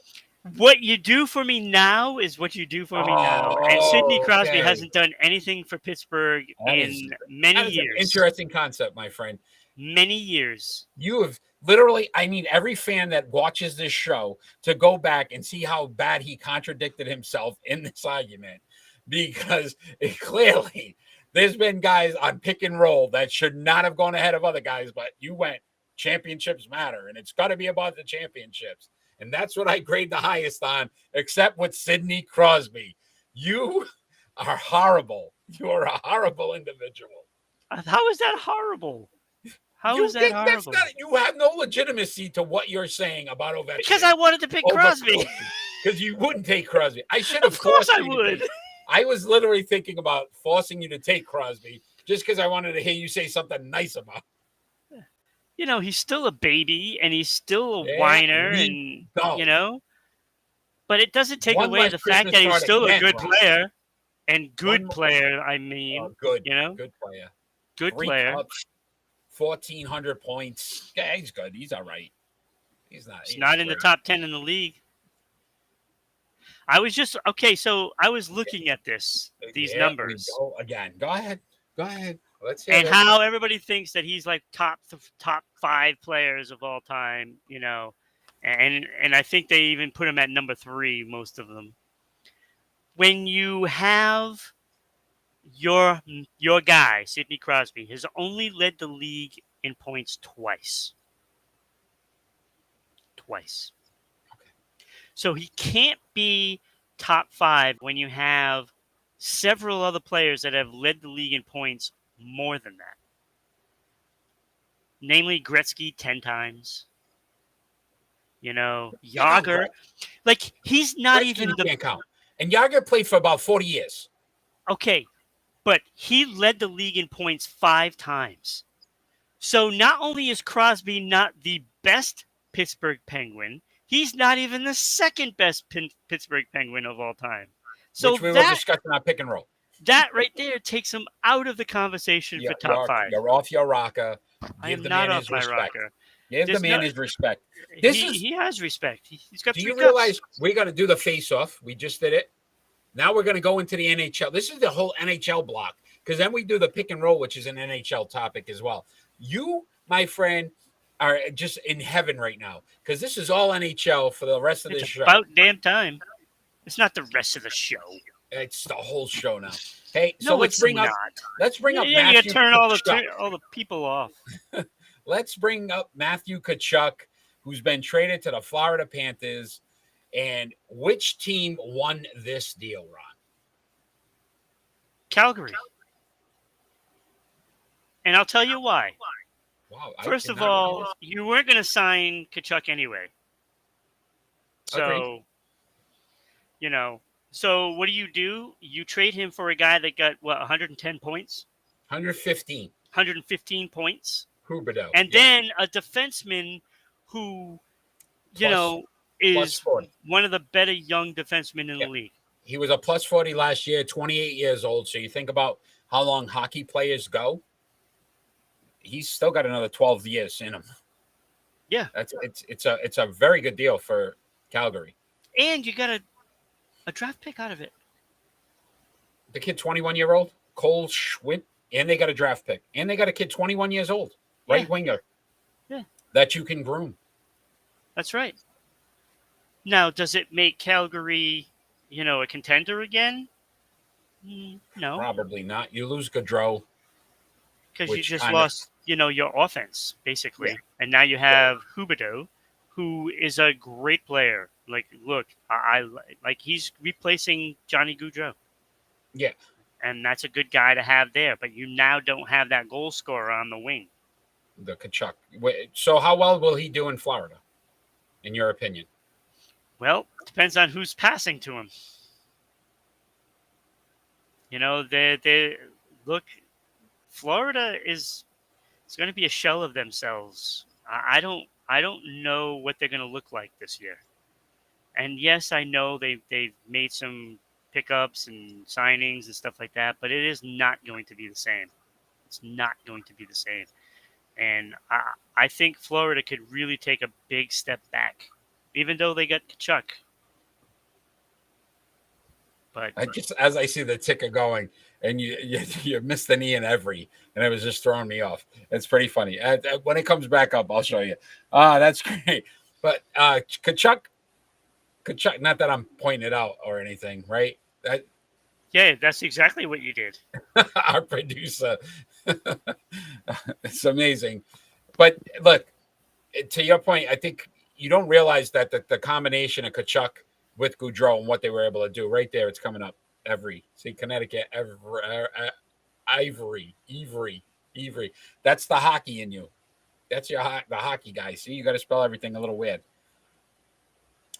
What you do for me now is what you do for me now. And Sidney Crosby hasn't done anything for Pittsburgh in many years. An interesting concept, my friend. Many years. You have literally, I need every fan that watches this show to go back and see how bad he contradicted himself in this argument. Because clearly there's been guys on pick and roll that should not have gone ahead of other guys, but you went championships matter, and it's got to be about the championships. And that's what I grade the highest on, except with Sidney Crosby. You are horrible. You are a horrible individual. How is that horrible? How is that horrible? You have no legitimacy to what you're saying about Ovechkin. Because I wanted to pick Crosby. Because you wouldn't take Crosby. I should have. Of course I would. I was literally thinking about forcing you to take Crosby just because I wanted to hear you say something nice about him. He's still a baby, and he's still a whiner, but it doesn't take away the fact that he's still a good player, and good player, I mean. Good player. Good player. 1,400 points. Yeah, he's good. He's all right. He's not in the top 10 in the league. I was looking at these numbers. Again. Go ahead. Let's hear and how everybody thinks that he's like top 5 players of all time, and I think they even put him at number 3, most of them. When you have your guy, Sidney Crosby, has only led the league in points twice. Okay. So he can't be top 5 when you have several other players that have led the league in points more than that. Namely Gretzky 10 times. Yager. Like, he's not Gretzky even can't count. And Yager played for about 40 years. Okay. But he led the league in points 5 times. So not only is Crosby not the best Pittsburgh Penguin, he's not even the second best Pittsburgh Penguin of all time. So which we were discussing on pick and roll. That right there takes him out of the conversation for top 5. You're off your rocker. I am not off my rocker. Give the man his respect. He has respect. He's got 3 Do you cups. realize we're going to do the face-off? We just did it. Now we're going to go into the NHL. This is the whole NHL block because then we do the pick and roll, which is an NHL topic as well. You, my friend, are just in heaven right now because this is all NHL for the rest of this show. It's about damn time. It's not the rest of the show. It's the whole show now. Hey, No, so let's bring not. up Matthew. You turn all the people off. Let's bring up Matthew Tkachuk, who's been traded to the Florida Panthers. And which team won this deal, Ron? Calgary. And I'll tell you why. Wow. First of all, you weren't going to sign Tkachuk anyway. So, Agreed. So what do? You trade him for a guy that got, 110 points? 115. 115 points. Huberdeau. And then a defenseman who, is one of the better young defensemen in the league. He was a plus 40 last year, 28 years old. So you think about how long hockey players go. He's still got another 12 years in him. Yeah. It's a very good deal for Calgary. And you got a draft pick out of it. The kid, 21-year-old, Cole Schwint, and they got a draft pick. And they got a kid 21 years old, right winger. Yeah. That you can groom. That's right. Now, does it make Calgary, a contender again? No. Probably not. You lose Gaudreau. Because you just lost, your offense, basically. Yeah. And now you have Huberdeau, who is a great player. Like, look, I he's replacing Johnny Gaudreau. Yeah. And that's a good guy to have there. But you now don't have that goal scorer on the wing. The Tkachuk. So how well will he do in Florida, in your opinion? Well, depends on who's passing to him. Look, Florida is going to be a shell of themselves. I don't know what they're going to look like this year. And yes, I know they've made some pickups and signings and stuff like that, but it is not going to be the same. It's not going to be the same. And I think Florida could really take a big step back, even though they got Tkachuk. But as I see the ticker going, and you missed the knee in every, and it was just throwing me off. It's pretty funny. When it comes back up, I'll show you. That's great. But Tkachuk, not that I'm pointing it out or anything, right? Yeah, that's exactly what you did. Our producer. It's amazing. But look, to your point, I think you don't realize that the combination of Tkachuk with Gaudreau and what they were able to do right there, it's coming up. Connecticut, Ivory. That's the hockey in you. That's the hockey guy. See, you got to spell everything a little weird.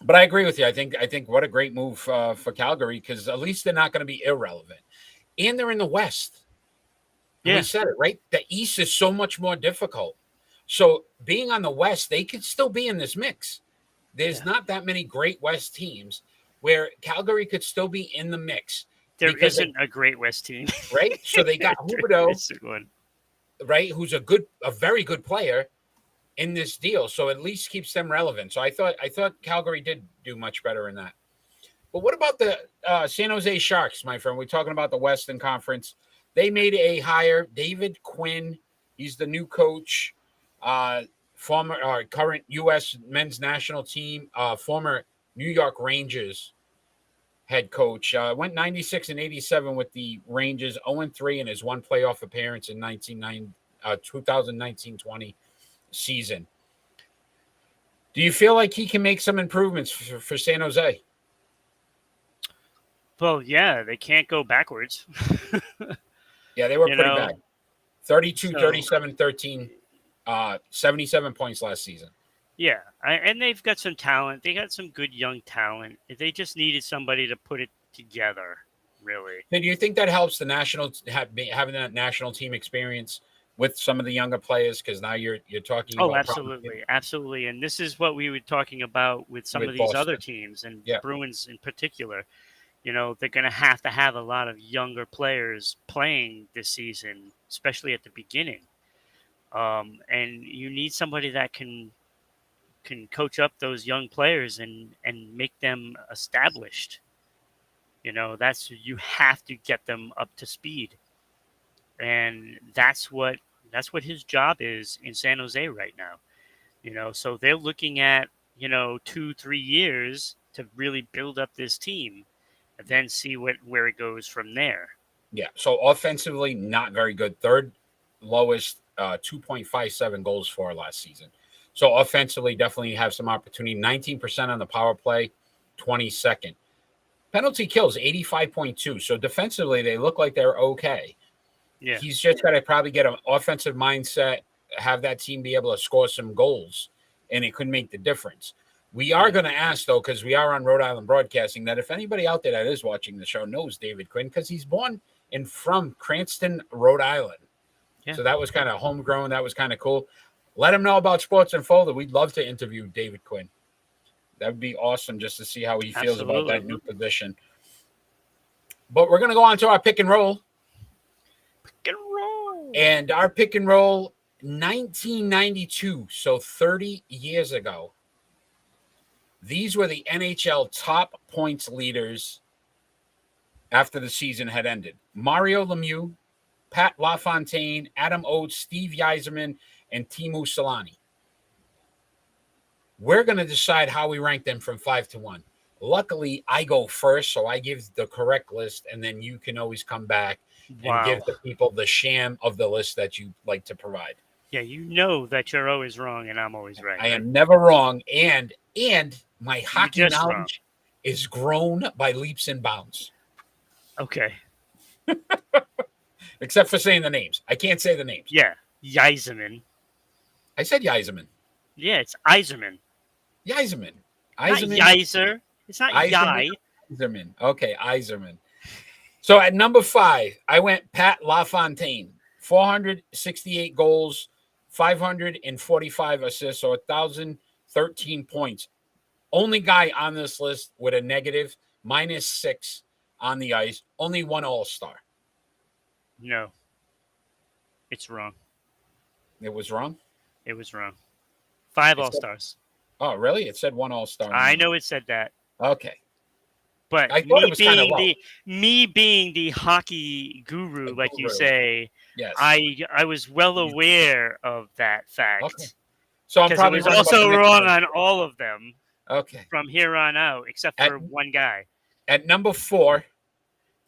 But I agree with you. I think what a great move for Calgary, because at least they're not going to be irrelevant. And they're in the West. Yeah. We said it, right? The East is so much more difficult. So being on the West, they could still be in this mix. There's not that many great West teams where Calgary could still be in the mix. There isn't a great West team. Right? So they got Huberdeau, right, who's a very good player in this deal. So at least keeps them relevant. So I thought Calgary did do much better in that. But what about the San Jose Sharks, my friend? We're talking about the Western Conference. They made a hire, David Quinn. He's the new coach, current U.S. men's national team, former New York Rangers head coach. Went 96-87 with the Rangers, 0-3 in his one playoff appearance in 2019-20 season. Do you feel like he can make some improvements for San Jose? Well, yeah, they can't go backwards. Yeah, they were pretty bad. 32, 37, 13, 77 points last season. Yeah, and they've got some talent. They got some good young talent. They just needed somebody to put it together, really. And do you think that helps the national having that national team experience with some of the younger players? Because now you're talking about... Oh, absolutely. And this is what we were talking about with some of these other teams, and Bruins in particular. They're going to have a lot of younger players playing this season, especially at the beginning. And you need somebody that can coach up those young players and make them established. You have to get them up to speed, and that's what his job is in San Jose right now. So they're looking at 2-3 years to really build up this team, and then see where it goes from there. Yeah. So offensively, not very good. Third lowest, 2.57 goals for last season. So offensively, definitely have some opportunity. 19% on the power play, 22nd. Penalty kills, 85.2. So defensively, they look like they're okay. Yeah. He's just got to probably get an offensive mindset, have that team be able to score some goals, and it could make the difference. We are going to ask, though, because we are on Rhode Island Broadcasting, that if anybody out there that is watching the show knows David Quinn, because he's born and from Cranston, Rhode Island. Yeah. So that was kind of homegrown. That was kind of cool. Let him know about Sports Unfolded. We'd love to interview David Quinn. That would be awesome just to see how he feels about that new position. But we're going to go on to our pick and roll. Pick and roll. And our pick and roll, 1992, so 30 years ago. These were the NHL top points leaders after the season had ended. Mario Lemieux, Pat LaFontaine, Adam Oates, Steve Yzerman, and Teemu Solani. We're going to decide how we rank them from 5 to 1. Luckily, I go first, so I give the correct list, and then you can always come back and give the people the sham of the list that you like to provide. Yeah, you know that you're always wrong, and I'm always right. I am never wrong, and my hockey knowledge is grown by leaps and bounds. Okay. Except for saying the names. I can't say the names. Yeah, Yzerman. I said Yzerman. Yeah, it's Yzerman. Yzerman. Not Yzer. It's not Yzerman. Yzerman. Okay, Yzerman. So at number 5, I went Pat LaFontaine. 468 goals, 545 assists, so 1,013 points. Only guy on this list with a negative, -6 on the ice. Only one All-Star. No. It's wrong. It was wrong? It was wrong. 5 All-Stars. Oh, really? It said 1 All-Star. I know it said that. Okay. But I thought it was kind of low. Me being the hockey guru, like you say, yes, I was well aware of that fact. Okay. So I'm probably also wrong on all of them. Okay. From here on out, except for one guy. At number 4,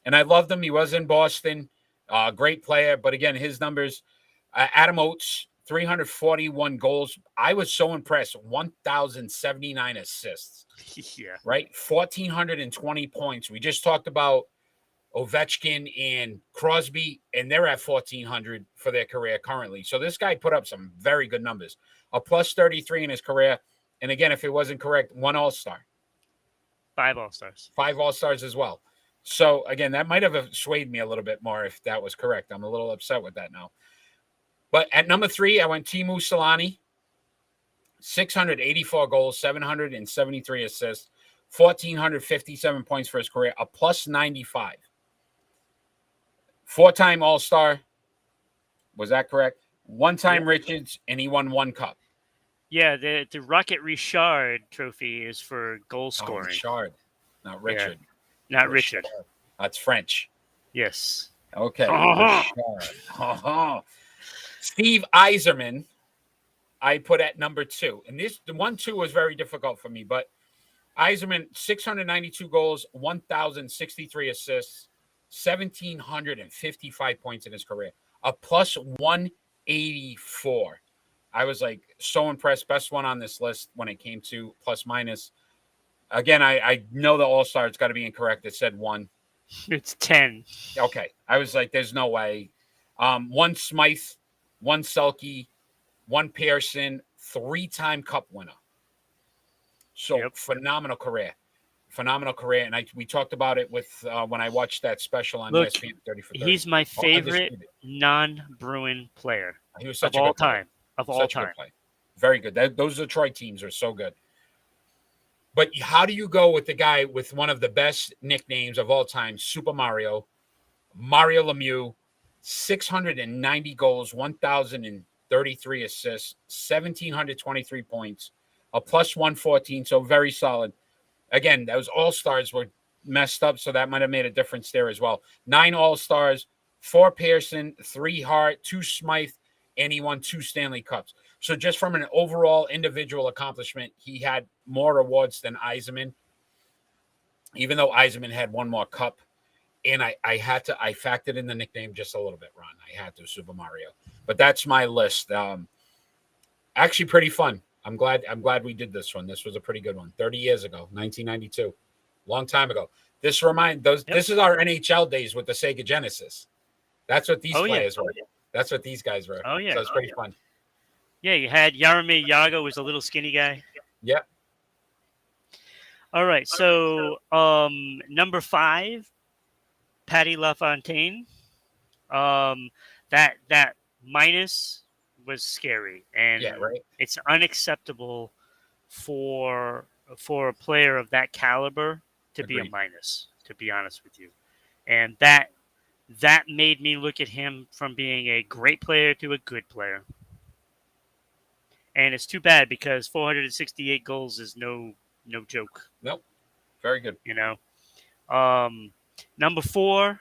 and I loved him. He was in Boston. Great player. But again, his numbers, Adam Oates, 341 goals. I was so impressed. 1,079 assists. Yeah. Right? 1,420 points. We just talked about Ovechkin and Crosby, and they're at 1,400 for their career currently. So this guy put up some very good numbers. A plus 33 in his career. And again, if it wasn't correct, 1 All-Star. 5 All-Stars. 5 All-Stars as well. So again, that might have swayed me a little bit more if that was correct. I'm a little upset with that now. But at number 3, I went Teemu Salani. 684 goals, 773 assists, 1,457 points for his career, a plus 95. 4-time All-Star. Was that correct? 1-time Richards, and he won 1 cup. Yeah, the Rocket Richard trophy is for goal scoring. Richard, not Richard. Yeah. Not Richard. That's French. Yes. Okay. Steve Yzerman, I put at number 2. And the 1-2 was very difficult for me. But Yzerman, 692 goals, 1,063 assists, 1,755 points in his career. A plus 184. I was like so impressed. Best one on this list when it came to plus minus. Again, I know the All-Star, it's got to be incorrect. It said 1. It's 10. Okay. I was like, there's no way. 1 Smythe, 1 Selke, 1 Pearson, 3-time cup winner. So phenomenal career. Phenomenal career. And we talked about it with when I watched that special on ESPN 30 for 30. He's my favorite non-Bruin player he was such of a all good player. time. Of all time. Very good. Those Detroit teams are so good. But how do you go with the guy with one of the best nicknames of all time, Super Mario Lemieux, 690 goals, 33 assists, 1,723 points, a plus 114, so very solid. Again, those all-stars were messed up, so that might have made a difference there as well. 9 all-stars, 4 Pearson, 3 Hart, 2 Smythe, and he won 2 Stanley Cups. So just from an overall individual accomplishment, he had more awards than Yzerman, even though Yzerman had 1 more cup. And I factored in the nickname just a little bit, Ron. I had to, Super Mario. But that's my list. Actually pretty fun. I'm glad we did this one. This was a pretty good one. 30 years ago, 1992. Long time ago. This is our NHL days with the Sega Genesis. That's what these players were. Yeah. That's what these guys were. Oh, yeah. So it's pretty fun. Yeah, you had Jaromir Jagr was a little skinny guy. Yep. All right, so number 5, Patty LaFontaine. That minus was scary, and it's unacceptable for a player of that caliber to be a minus, to be honest with you. And that made me look at him from being a great player to a good player. And it's too bad because 468 goals is no joke. Nope. Very good. You know. Number 4,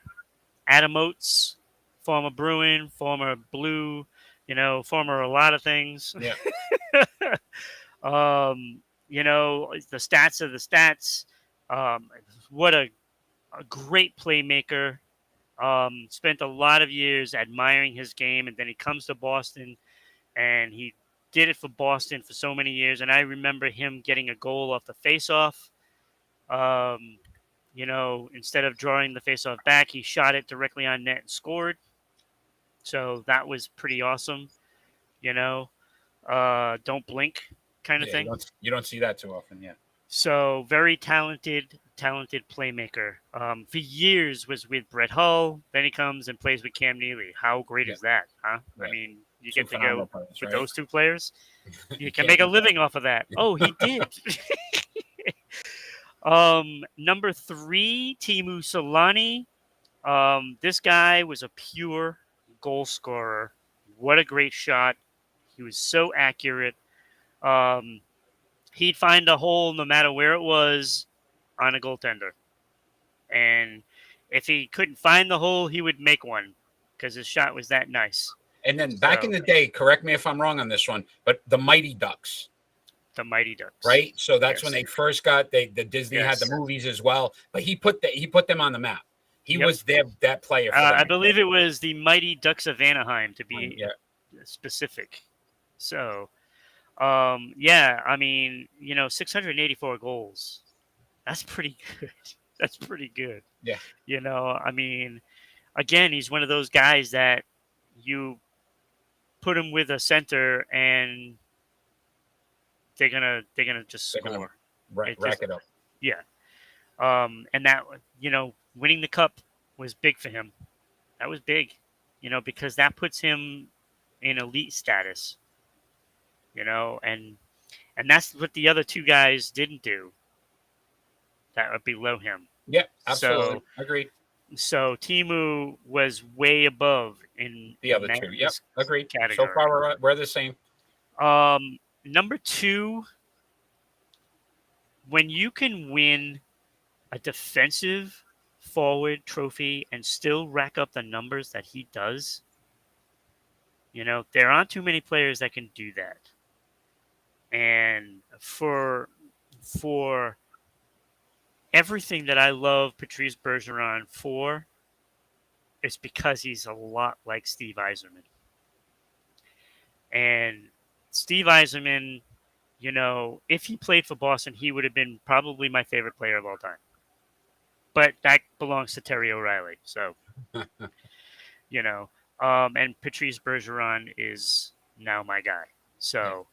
Adam Oates, former Bruin, former Blue, former a lot of things. Yeah. The stats are the stats. What a great playmaker. Spent a lot of years admiring his game, and then he comes to Boston, and he did it for Boston for so many years. And I remember him getting a goal off the faceoff. Instead of drawing the faceoff back, he shot it directly on net and scored. So that was pretty awesome. Don't blink kind of thing. You don't see that too often, yeah. So very talented playmaker. For years was with Brett Hull. Then he comes and plays with Cam Neely. How great is that, huh? Right. I mean, you get to go with those 2 players. You can make a living off of that. Oh, he did. Number 3, Teemu Solani. This guy was a pure goal scorer. What a great shot. He was so accurate. He'd find a hole no matter where it was on a goaltender. And if he couldn't find the hole, he would make one because his shot was that nice. And then back in the day, correct me if I'm wrong on this one, but the Mighty Ducks. The Mighty Ducks. Right? So that's when they first got the Disney had the movies as well. But he put them on the map. He was that player. For I believe it was the Mighty Ducks of Anaheim, to be specific. So, 684 goals. That's pretty good. That's pretty good. Yeah. Again, he's one of those guys that you put him with a center and they're gonna just score. Rack it up. Yeah. And that, winning the cup was big for him. That was big, because that puts him in elite status, and that's what the other 2 guys didn't do that are below him. Yeah, absolutely. So, agreed. So Teemu was way above in the other 2. Yep, agreed. Category. So far, we're the same. Number 2, when you can win a defensive forward trophy and still rack up the numbers that he does, there aren't too many players that can do that. And for everything that I love Patrice Bergeron for, it's because he's a lot like Steve Yzerman. And Steve Yzerman, if he played for Boston, he would have been probably my favorite player of all time. But that belongs to Terry O'Reilly. So, and Patrice Bergeron is now my guy. So,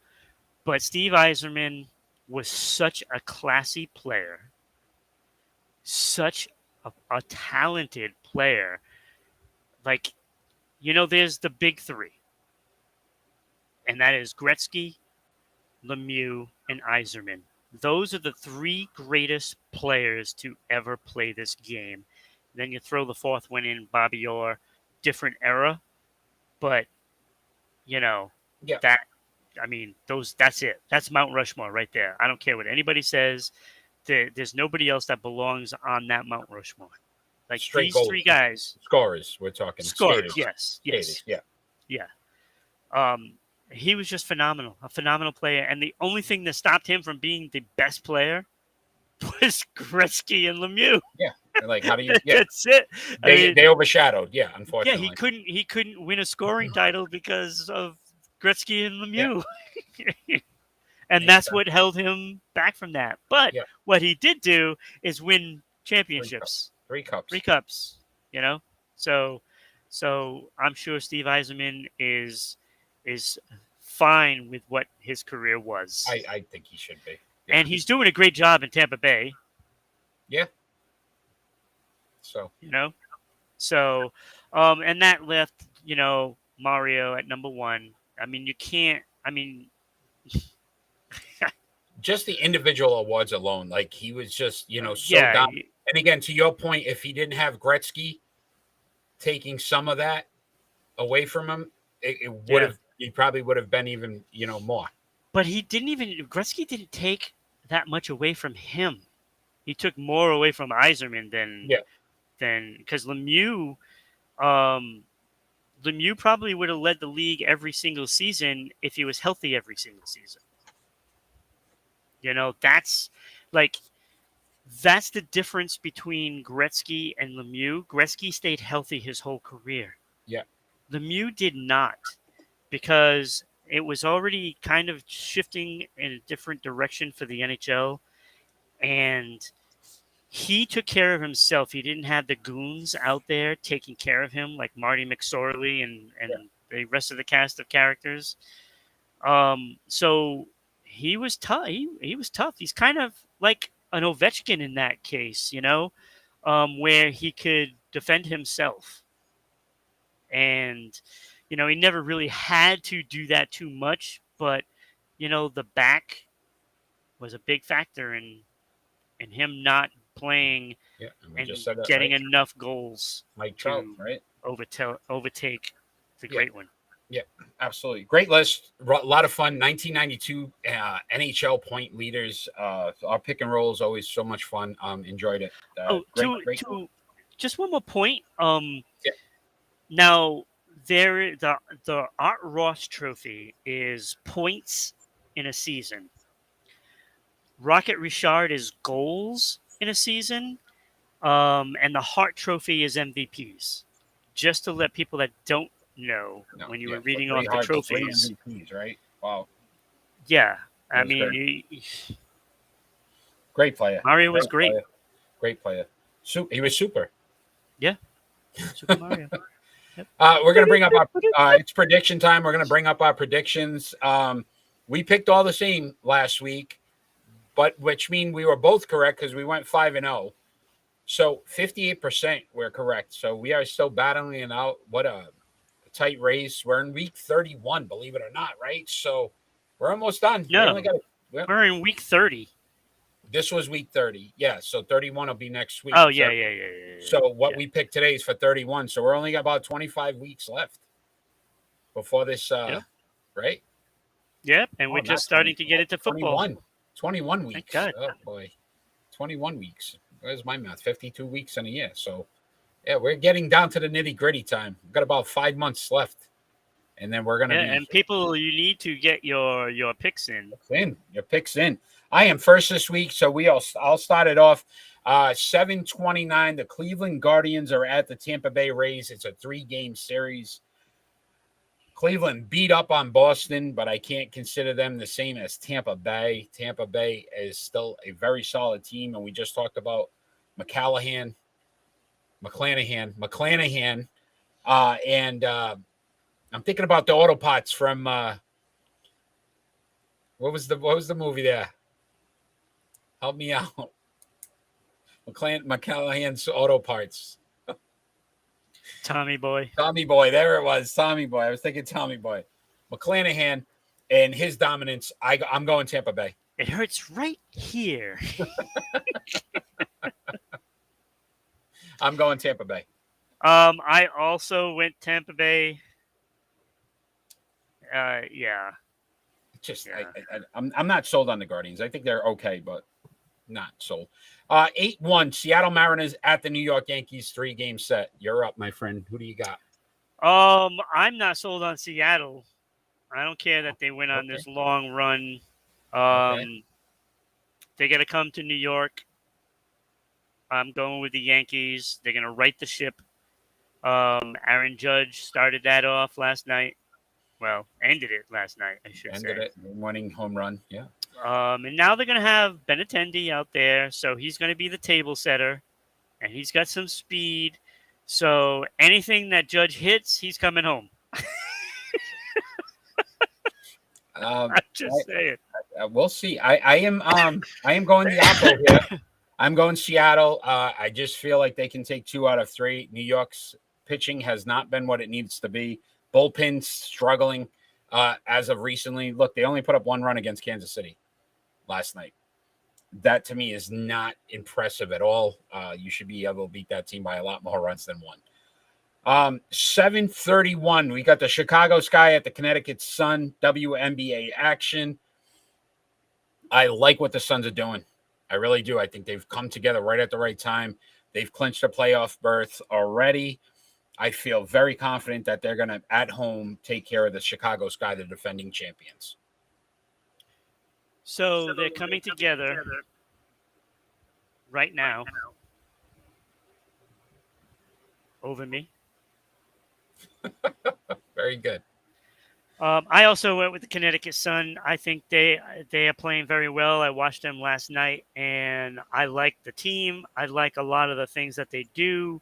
but Steve Yzerman was such a classy player, such a talented player. Like, there's the big 3. And that is Gretzky, Lemieux, and Yzerman. Those are the 3 greatest players to ever play this game. Then you throw the 4th one in, Bobby Orr, different era. But, Yeah. That's it. That's Mount Rushmore right there. I don't care what anybody says. There's nobody else that belongs on that Mount Rushmore. Like Straight these goals. three guys. Scorers, we're talking. Scorers, Skaters. yes. Skaters, Yeah. He was just phenomenal. A phenomenal player. And the only thing that stopped him from being the best player was Gretzky and Lemieux. Yeah. Like, how do you? Yeah. That's it. They overshadowed. Yeah, unfortunately. Yeah, he couldn't win a scoring title because of Gretzky and Lemieux. Yeah. And that's what held him back from that. But what he did do is win championships. Three cups. You know? So I'm sure Steve Yzerman is fine with what his career was. I think he should be. Yeah. And he's doing a great job in Tampa Bay. Yeah. So, and that left, Mario at number 1. I mean, you can't, just the individual awards alone, like he was just, so yeah. down. And again, to your point, if he didn't have Gretzky taking some of that away from him, it would have, he probably would have been even, more. But Gretzky didn't take that much away from him. He took more away from Yzerman than because Lemieux probably would have led the league every single season if he was healthy every single season. That's the difference between Gretzky and Lemieux. Gretzky stayed healthy his whole career. Yeah. Lemieux did not, because it was already kind of shifting in a different direction for the NHL, and he took care of himself. He didn't have the goons out there taking care of him like Marty McSorley and the rest of the cast of characters. So he was tough. He was tough. He's kind of like an Ovechkin in that case, where he could defend himself. And, he never really had to do that too much, but, the back was a big factor in him not playing and getting enough goals. Mike Trout, right? Overtake the great one. Yeah, absolutely. Great list. A lot of fun. 1992 NHL point leaders. Our pick and roll is always so much fun. Enjoyed it. Great. Just one more point. Now, the Art Ross Trophy is points in a season. Rocket Richard is goals in a season. And the Hart Trophy is MVPs. Just to let people that don't know when you were reading off the trophies. MVPs, right? Wow. Yeah. Great player. Mario was great. Great player. He was super. Yeah. Super Mario. Yep. We're going to bring up it's prediction time. We're going to bring up our predictions. We picked all the same last week, which means we were both correct because we went 5-0. So 58% we're correct. So we are still battling it out. What a tight race. We're in week 31, believe it or not, right? So we're almost done. No, we're in week 30. This was week 30. Yeah, so 31 will be next week. Oh, yeah. So what we picked today is for 31. So we're only got about 25 weeks left before this, right? Yep, and we're just starting to get into football. 21 weeks. Thank God. Oh, boy. 21 weeks. Where's my math? 52 weeks in a year. So, yeah, we're getting down to the nitty-gritty time. We've got about 5 months left. And then we're going to and people, you need to get your picks in. Your picks in. I am first this week, so I'll start it off. 7:29, the Cleveland Guardians are at the Tampa Bay Rays. It's a 3-game series. Cleveland beat up on Boston, but I can't consider them the same as Tampa Bay. Tampa Bay is still a very solid team, and we just talked about Mcclanahan, and I'm thinking about the Autopots from what was the movie there? Help me out. McClanahan's Auto Parts. Tommy Boy. There it was. Tommy Boy. I was thinking Tommy Boy. McClanahan and his dominance. I'm going Tampa Bay. It hurts right here. I'm going Tampa Bay. I also went Tampa Bay. Yeah. Just Yeah. I'm not sold on the Guardians. I think they're okay, but not sold. 8-1 Seattle Mariners at the New York Yankees, 3-game set. You're up, my friend. Who do you got? I'm not sold on Seattle. I don't care that they went on this long run. They got to come to New York. I'm going with the Yankees. They're going to right the ship. Aaron Judge started that off last night. Well, ended it last night, I should say. Ended it, winning home run. Yeah. And now they're going to have Benintendi out there, so he's going to be the table setter, and he's got some speed. So anything that Judge hits, he's coming home. I'm just saying. We'll see. I am going the opposite here. I'm going Seattle. I just feel like they can take 2 out of 3. New York's pitching has not been what it needs to be. Bullpen's struggling as of recently. Look, they only put up 1 run against Kansas City last night. That to me is not impressive at all. You should be able to beat that team by a lot more runs than 1. 7:31. We got the Chicago Sky at the Connecticut Sun. WNBA action. I like what the Suns are doing. I really do. I think they've come together right at the right time. They've clinched a playoff berth already. I feel very confident that they're going to, at home, take care of the Chicago Sky, the defending champions. So they're coming together right now over me. Very good. I also went with the Connecticut Sun. I think they are playing very well. I watched them last night, and I like the team. I like a lot of the things that they do.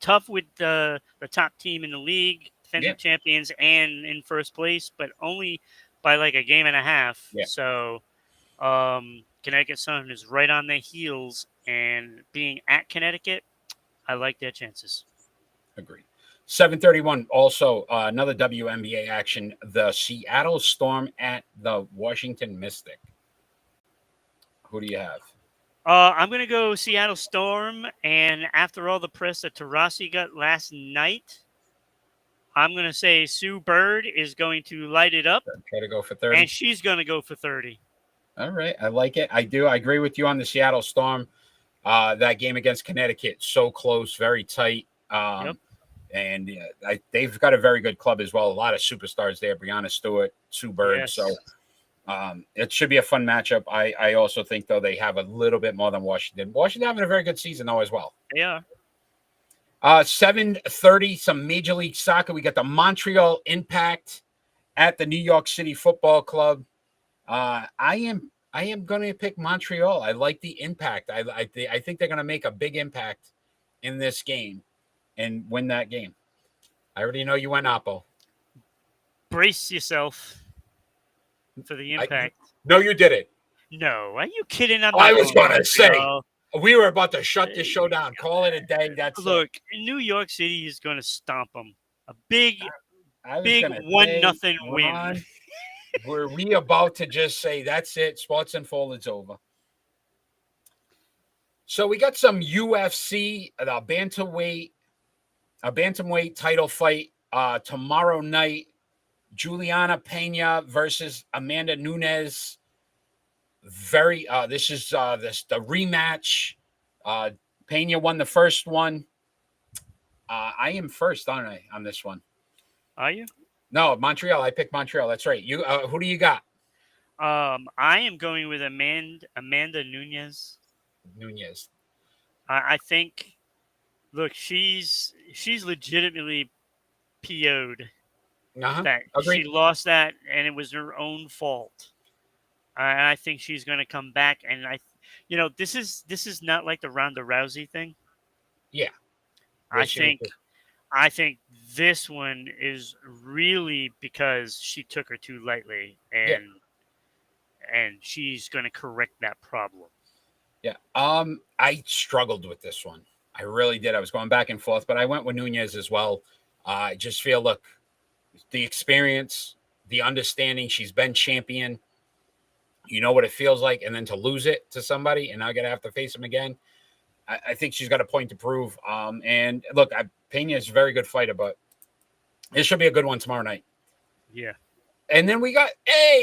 Tough with the top team in the league, defending champions, and in first place, but only by like a game and a half. Yeah. So Connecticut Sun is right on their heels, and being at Connecticut, I like their chances. Agreed. 7:31. Also, another WNBA action. The Seattle Storm at the Washington Mystic. Who do you have? I'm going to go Seattle Storm. And after all the press that Taurasi got last night, I'm going to say Sue Bird is going to light it up. Try to go for 30. And she's going to go for 30. All right. I like it. I do. I agree with you on the Seattle Storm. That game against Connecticut, so close, very tight. Yep. And they've got a very good club as well. A lot of superstars there. Breanna Stewart, Sue Bird. Yes. So it should be a fun matchup. I also think, though, they have a little bit more than Washington. Washington having a very good season, though, as well. They are. 7:30, some Major League Soccer. We got the Montreal Impact at the New York City Football Club. I am going to pick Montreal. I like the Impact. I think they're going to make a big impact in this game and win that game. I already know you went Oppo. Brace yourself for the Impact. No, you didn't. No, are you kidding? I was going to say, we were about to shut this show down. Call it a day. Look, New York City is going to stomp them. A big 1-0 win. Were we about to just say, that's it, Sports Unfolded's over? So we got some UFC, a bantamweight title fight tomorrow night. Juliana Pena versus Amanda Nunes. This is the rematch. Pena won the first one. I am first, aren't I, on this one? Are you? No, Montreal. I picked Montreal. That's right. You, who do you got? I am going with Amanda Nunes. I think. Look, she's legitimately PO'd. That Agreed. she lost that, and it was her own fault. I think she's going to come back, and this is not like the Ronda Rousey thing. Yeah, I think this one is really because she took her too lightly, and she's going to correct that problem. Yeah. I struggled with this one. I really did. I was going back and forth, but I went with Nunes as well. I just feel, look, the experience, the understanding. She's been champion. You know what it feels like, and then to lose it to somebody, and now I'm gonna have to face him again. I think she's got a point to prove. And look, Pena is a very good fighter, but It should be a good one tomorrow night. Yeah. And then we got,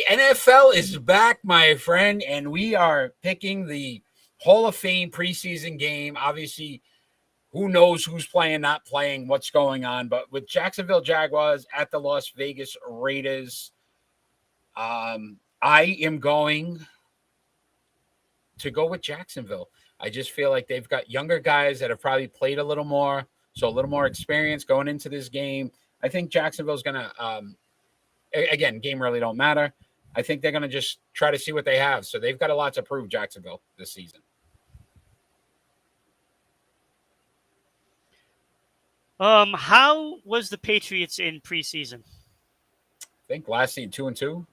NFL is back, my friend, and we are picking the Hall of Fame preseason game. Obviously, who knows who's playing, not playing, what's going on. But with Jacksonville Jaguars at the Las Vegas Raiders, I am going to go with Jacksonville. I just feel like they've got younger guys that have probably played a little more, so a little more experience going into this game. I think Jacksonville's going to again, game really don't matter. I think they're going to just try to see what they have. So they've got a lot to prove, Jacksonville, this season. How was the Patriots in preseason? I think last season 2-2. I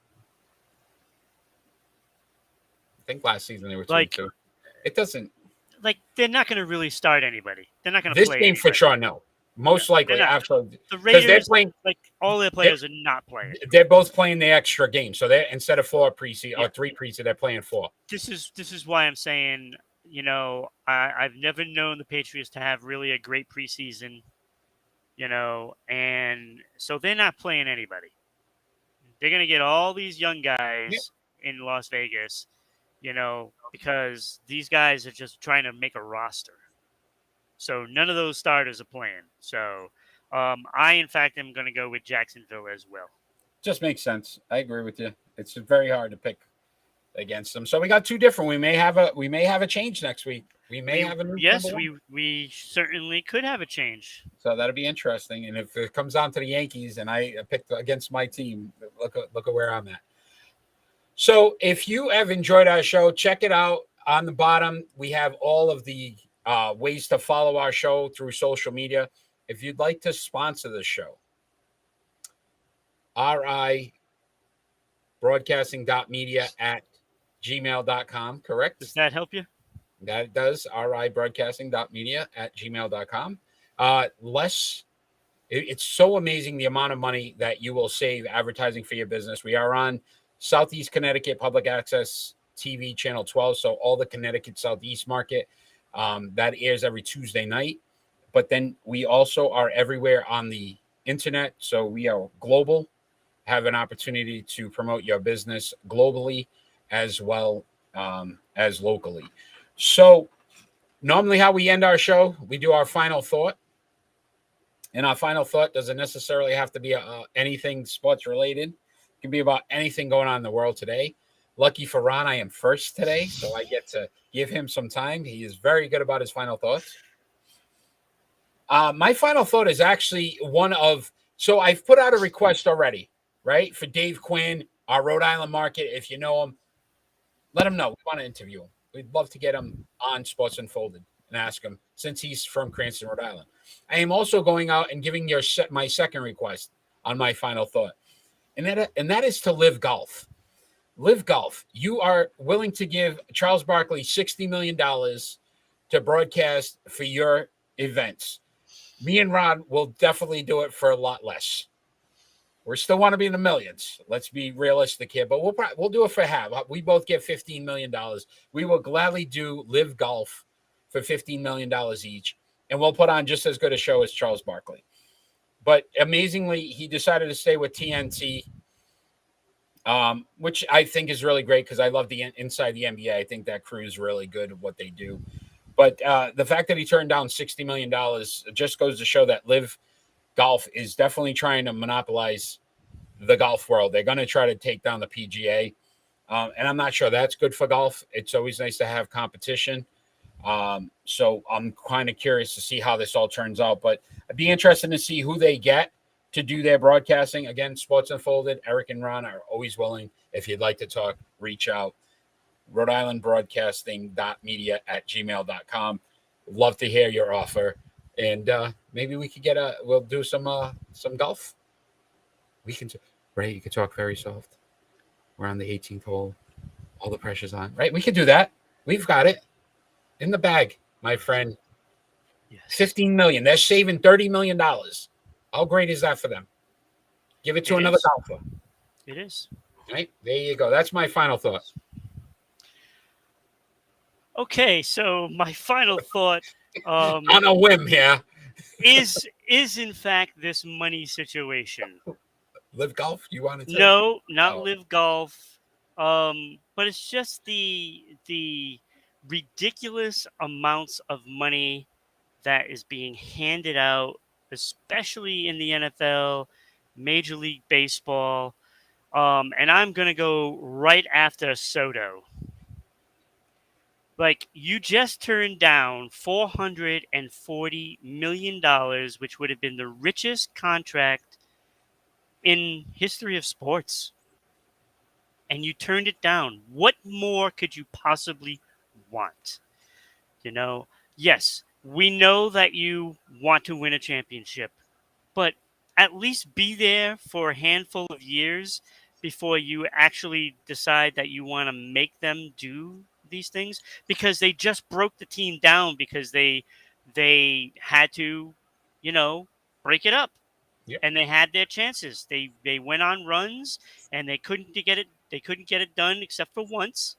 think last season they were 2-2. It doesn't. Like, they're not going to really start anybody. They're not going to play. This game anybody. For sure, no. Most likely, after the Raiders, they're playing, like all their players are not playing. They're both playing the extra game, so they're instead of 4 preseason or 3 preseason, they're playing 4. This is why I'm saying, I've never known the Patriots to have really a great preseason, and so they're not playing anybody. They're gonna get all these young guys in Las Vegas, because these guys are just trying to make a roster. So none of those starters are playing. So I, in fact, am going to go with Jacksonville as well. Just makes sense. I agree with you. It's very hard to pick against them. So we got 2 different. We may have a change next week. We may have a new. Yes, we certainly could have a change. So that'll be interesting. And if it comes down to the Yankees and I picked against my team, look at where I'm at. So if you have enjoyed our show, check it out. On the bottom, we have all of the ways to follow our show through social media. If you'd like to sponsor the show, ribroadcasting.media@gmail.com, correct? Does that help you? That does. ribroadcasting.media@gmail.com. It's so amazing the amount of money that you will save advertising for your business. We are on Southeast Connecticut Public Access TV Channel 12, so all the Connecticut Southeast market. That airs every Tuesday night. But then we also are everywhere on the internet. So we are global, have an opportunity to promote your business globally as well as locally. So normally how we end our show, we do our final thought. And our final thought doesn't necessarily have to be anything sports related. It can be about anything going on in the world today. Lucky for Ron, I am first today, so I get to give him some time. He is very good about his final thoughts. My final thought is actually so I've put out a request already, right, for Dave Quinn, our Rhode Island market. If you know him, let him know. We want to interview him. We'd love to get him on Sports Unfolded and ask him, since he's from Cranston, Rhode Island. I am also going out and giving my second request on my final thought, and that is to Live Golf. Live Golf. You are willing to give Charles Barkley $60 million to broadcast for your events. Me and Ron will definitely do it for a lot less. We still want to be in the millions. Let's be realistic here, but we'll do it for half. We both get $15 million. We will gladly do Live Golf for $15 million each, and we'll put on just as good a show as Charles Barkley. But amazingly, he decided to stay with TNT, which I think is really great because I love the inside the NBA. I think that crew is really good at what they do. But the fact that he turned down $60 million just goes to show that Live Golf is definitely trying to monopolize the golf world. They're going to try to take down the PGA. And I'm not sure that's good for golf. It's always nice to have competition. So I'm kind of curious to see how this all turns out. But I'd be interested to see who they get to do their broadcasting. Again, Sports Unfolded, Eric and Ron are always willing. If you'd like to talk, reach out. Rhode Island Broadcasting.media@gmail.com. Love to hear your offer. And maybe we could we'll do some golf. We can, Ray, you can talk very soft. We're on the 18th hole. All the pressure's on, right? We could do that. We've got it in the bag, my friend. Yes. $15 million. They're saving $30 million. How great is that for them? Give it to another golfer. It is. Right? There you go. That's my final thought. Okay, so my final thought on a whim here is is in fact this money situation. Live Golf? You want to say? No, not Live Golf. But it's just the ridiculous amounts of money that is being handed out, especially in the NFL, Major League Baseball. And I'm gonna go right after Soto. Like, you just turned down $440 million, which would have been the richest contract in history of sports. And you turned it down. What more could you possibly want? Yes, we know that you want to win a championship, but at least be there for a handful of years before you actually decide that you want to make them do these things, because they just broke the team down because they had to, break it up. Yep. And they had their chances. They went on runs and they couldn't get it done except for once.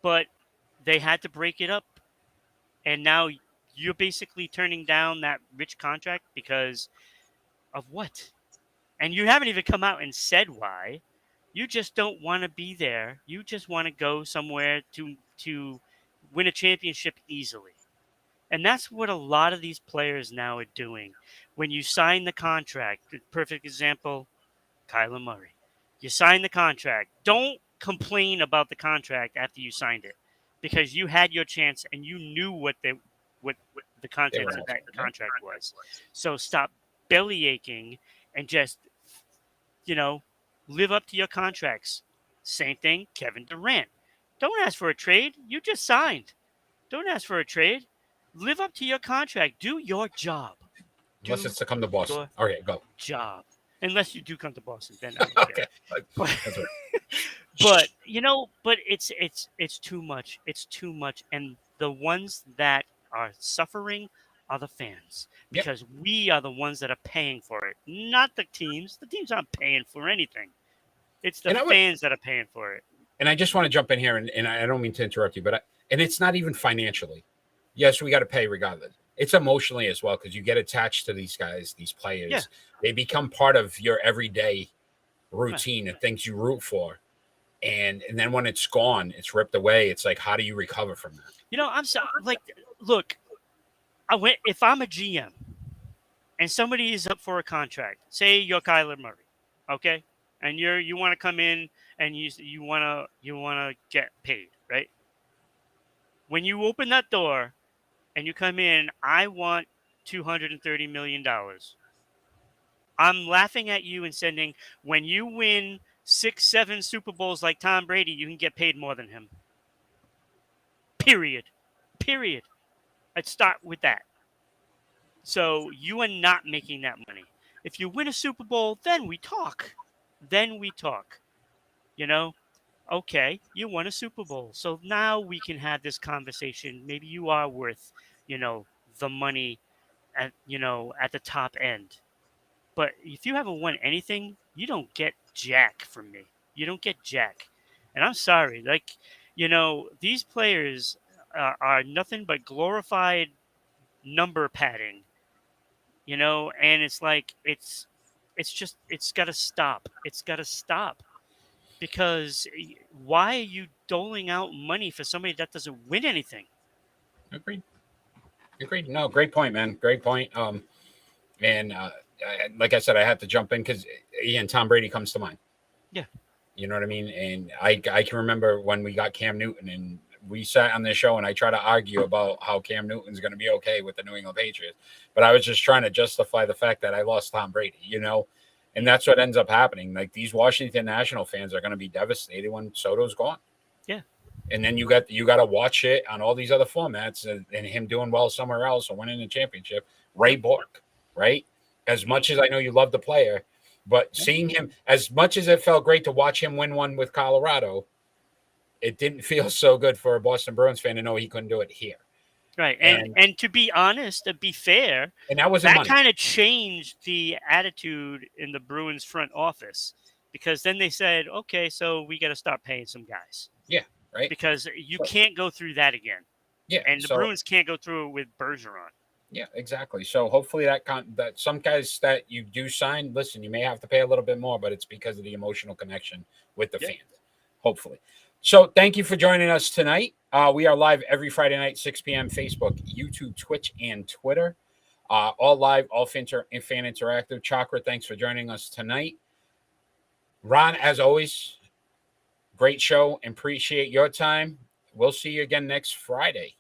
But they had to break it up. And now you're basically turning down that rich contract because of what? And you haven't even come out and said why. You just don't want to be there. You just want to go somewhere to win a championship easily. And that's what a lot of these players now are doing. When you sign the contract, the perfect example, Kyla Murray. You sign the contract. Don't complain about the contract after you signed it, because you had your chance and you knew what the contents of that contract was. So stop belly aching and just, live up to your contracts. Same thing, Kevin Durant. Don't ask for a trade. You just signed. Don't ask for a trade. Live up to your contract. Do your job. Unless it's to come to Boston. Okay, go. Job. Unless you do come to Boston, then I don't care. Okay. That's right. But it's too much. It's too much. And the ones that are suffering are the fans, because we are the ones that are paying for it, not the teams. The teams aren't paying for anything. It's the fans that are paying for it. And I just want to jump in here, and I don't mean to interrupt you, but it's not even financially. Yes, we got to pay regardless. It's emotionally as well, because you get attached to these guys, these players. Yeah. They become part of your everyday routine and things you root for. And then when it's gone, it's ripped away. It's like, how do you recover from that? I'm so look, if I'm a GM and somebody is up for a contract, say you're Kyla Murray, okay, and you want to come in and you want to get paid, right? When you open that door and you come in, I want $230 million. I'm laughing at you and saying, when you win 6-7 Super Bowls like Tom Brady, you can get paid more than him. Period. I'd start with that. So you are not making that money. If you win a Super Bowl, then we talk. Okay, you won a Super Bowl. So now we can have this conversation. Maybe you are worth, the money at the top end. But if you haven't won anything, you don't get jack from me. You don't get jack. And I'm sorry. These players are nothing but glorified number padding. And it's like, it's got to stop. It's got to stop. Because why are you doling out money for somebody that doesn't win anything? Agreed. No, great point, man. Great point. And like I said, I had to jump in because Tom Brady comes to mind. Yeah. You know what I mean? And I can remember when we got Cam Newton and we sat on this show and I tried to argue about how Cam Newton's going to be okay with the New England Patriots. But I was just trying to justify the fact that I lost Tom Brady, And that's what ends up happening. Like, these Washington National fans are going to be devastated when Soto's gone. Yeah. And then you got to watch it on all these other formats and him doing well somewhere else or winning a championship. Ray Bork, right? As much as I know you love the player, but seeing him, as much as it felt great to watch him win one with Colorado, it didn't feel so good for a Boston Bruins fan to know he couldn't do it here. Right. And to be honest, to be fair, and that kind of changed the attitude in the Bruins front office, because then they said, okay, so we got to start paying some guys. Yeah. Right. Because you can't go through that again. Yeah, and the Bruins can't go through it with Bergeron. Yeah, exactly. So hopefully that some guys that you do sign, listen, you may have to pay a little bit more, but it's because of the emotional connection with the fans. Hopefully. So thank you for joining us tonight. We are live every Friday night, 6 p.m. Facebook, YouTube, Twitch, and Twitter. All live, all fan interactive. Chakra, thanks for joining us tonight. Ron, as always, great show. Appreciate your time. We'll see you again next Friday.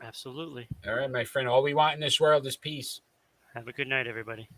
Absolutely. All right, my friend. All we want in this world is peace. Have a good night, everybody.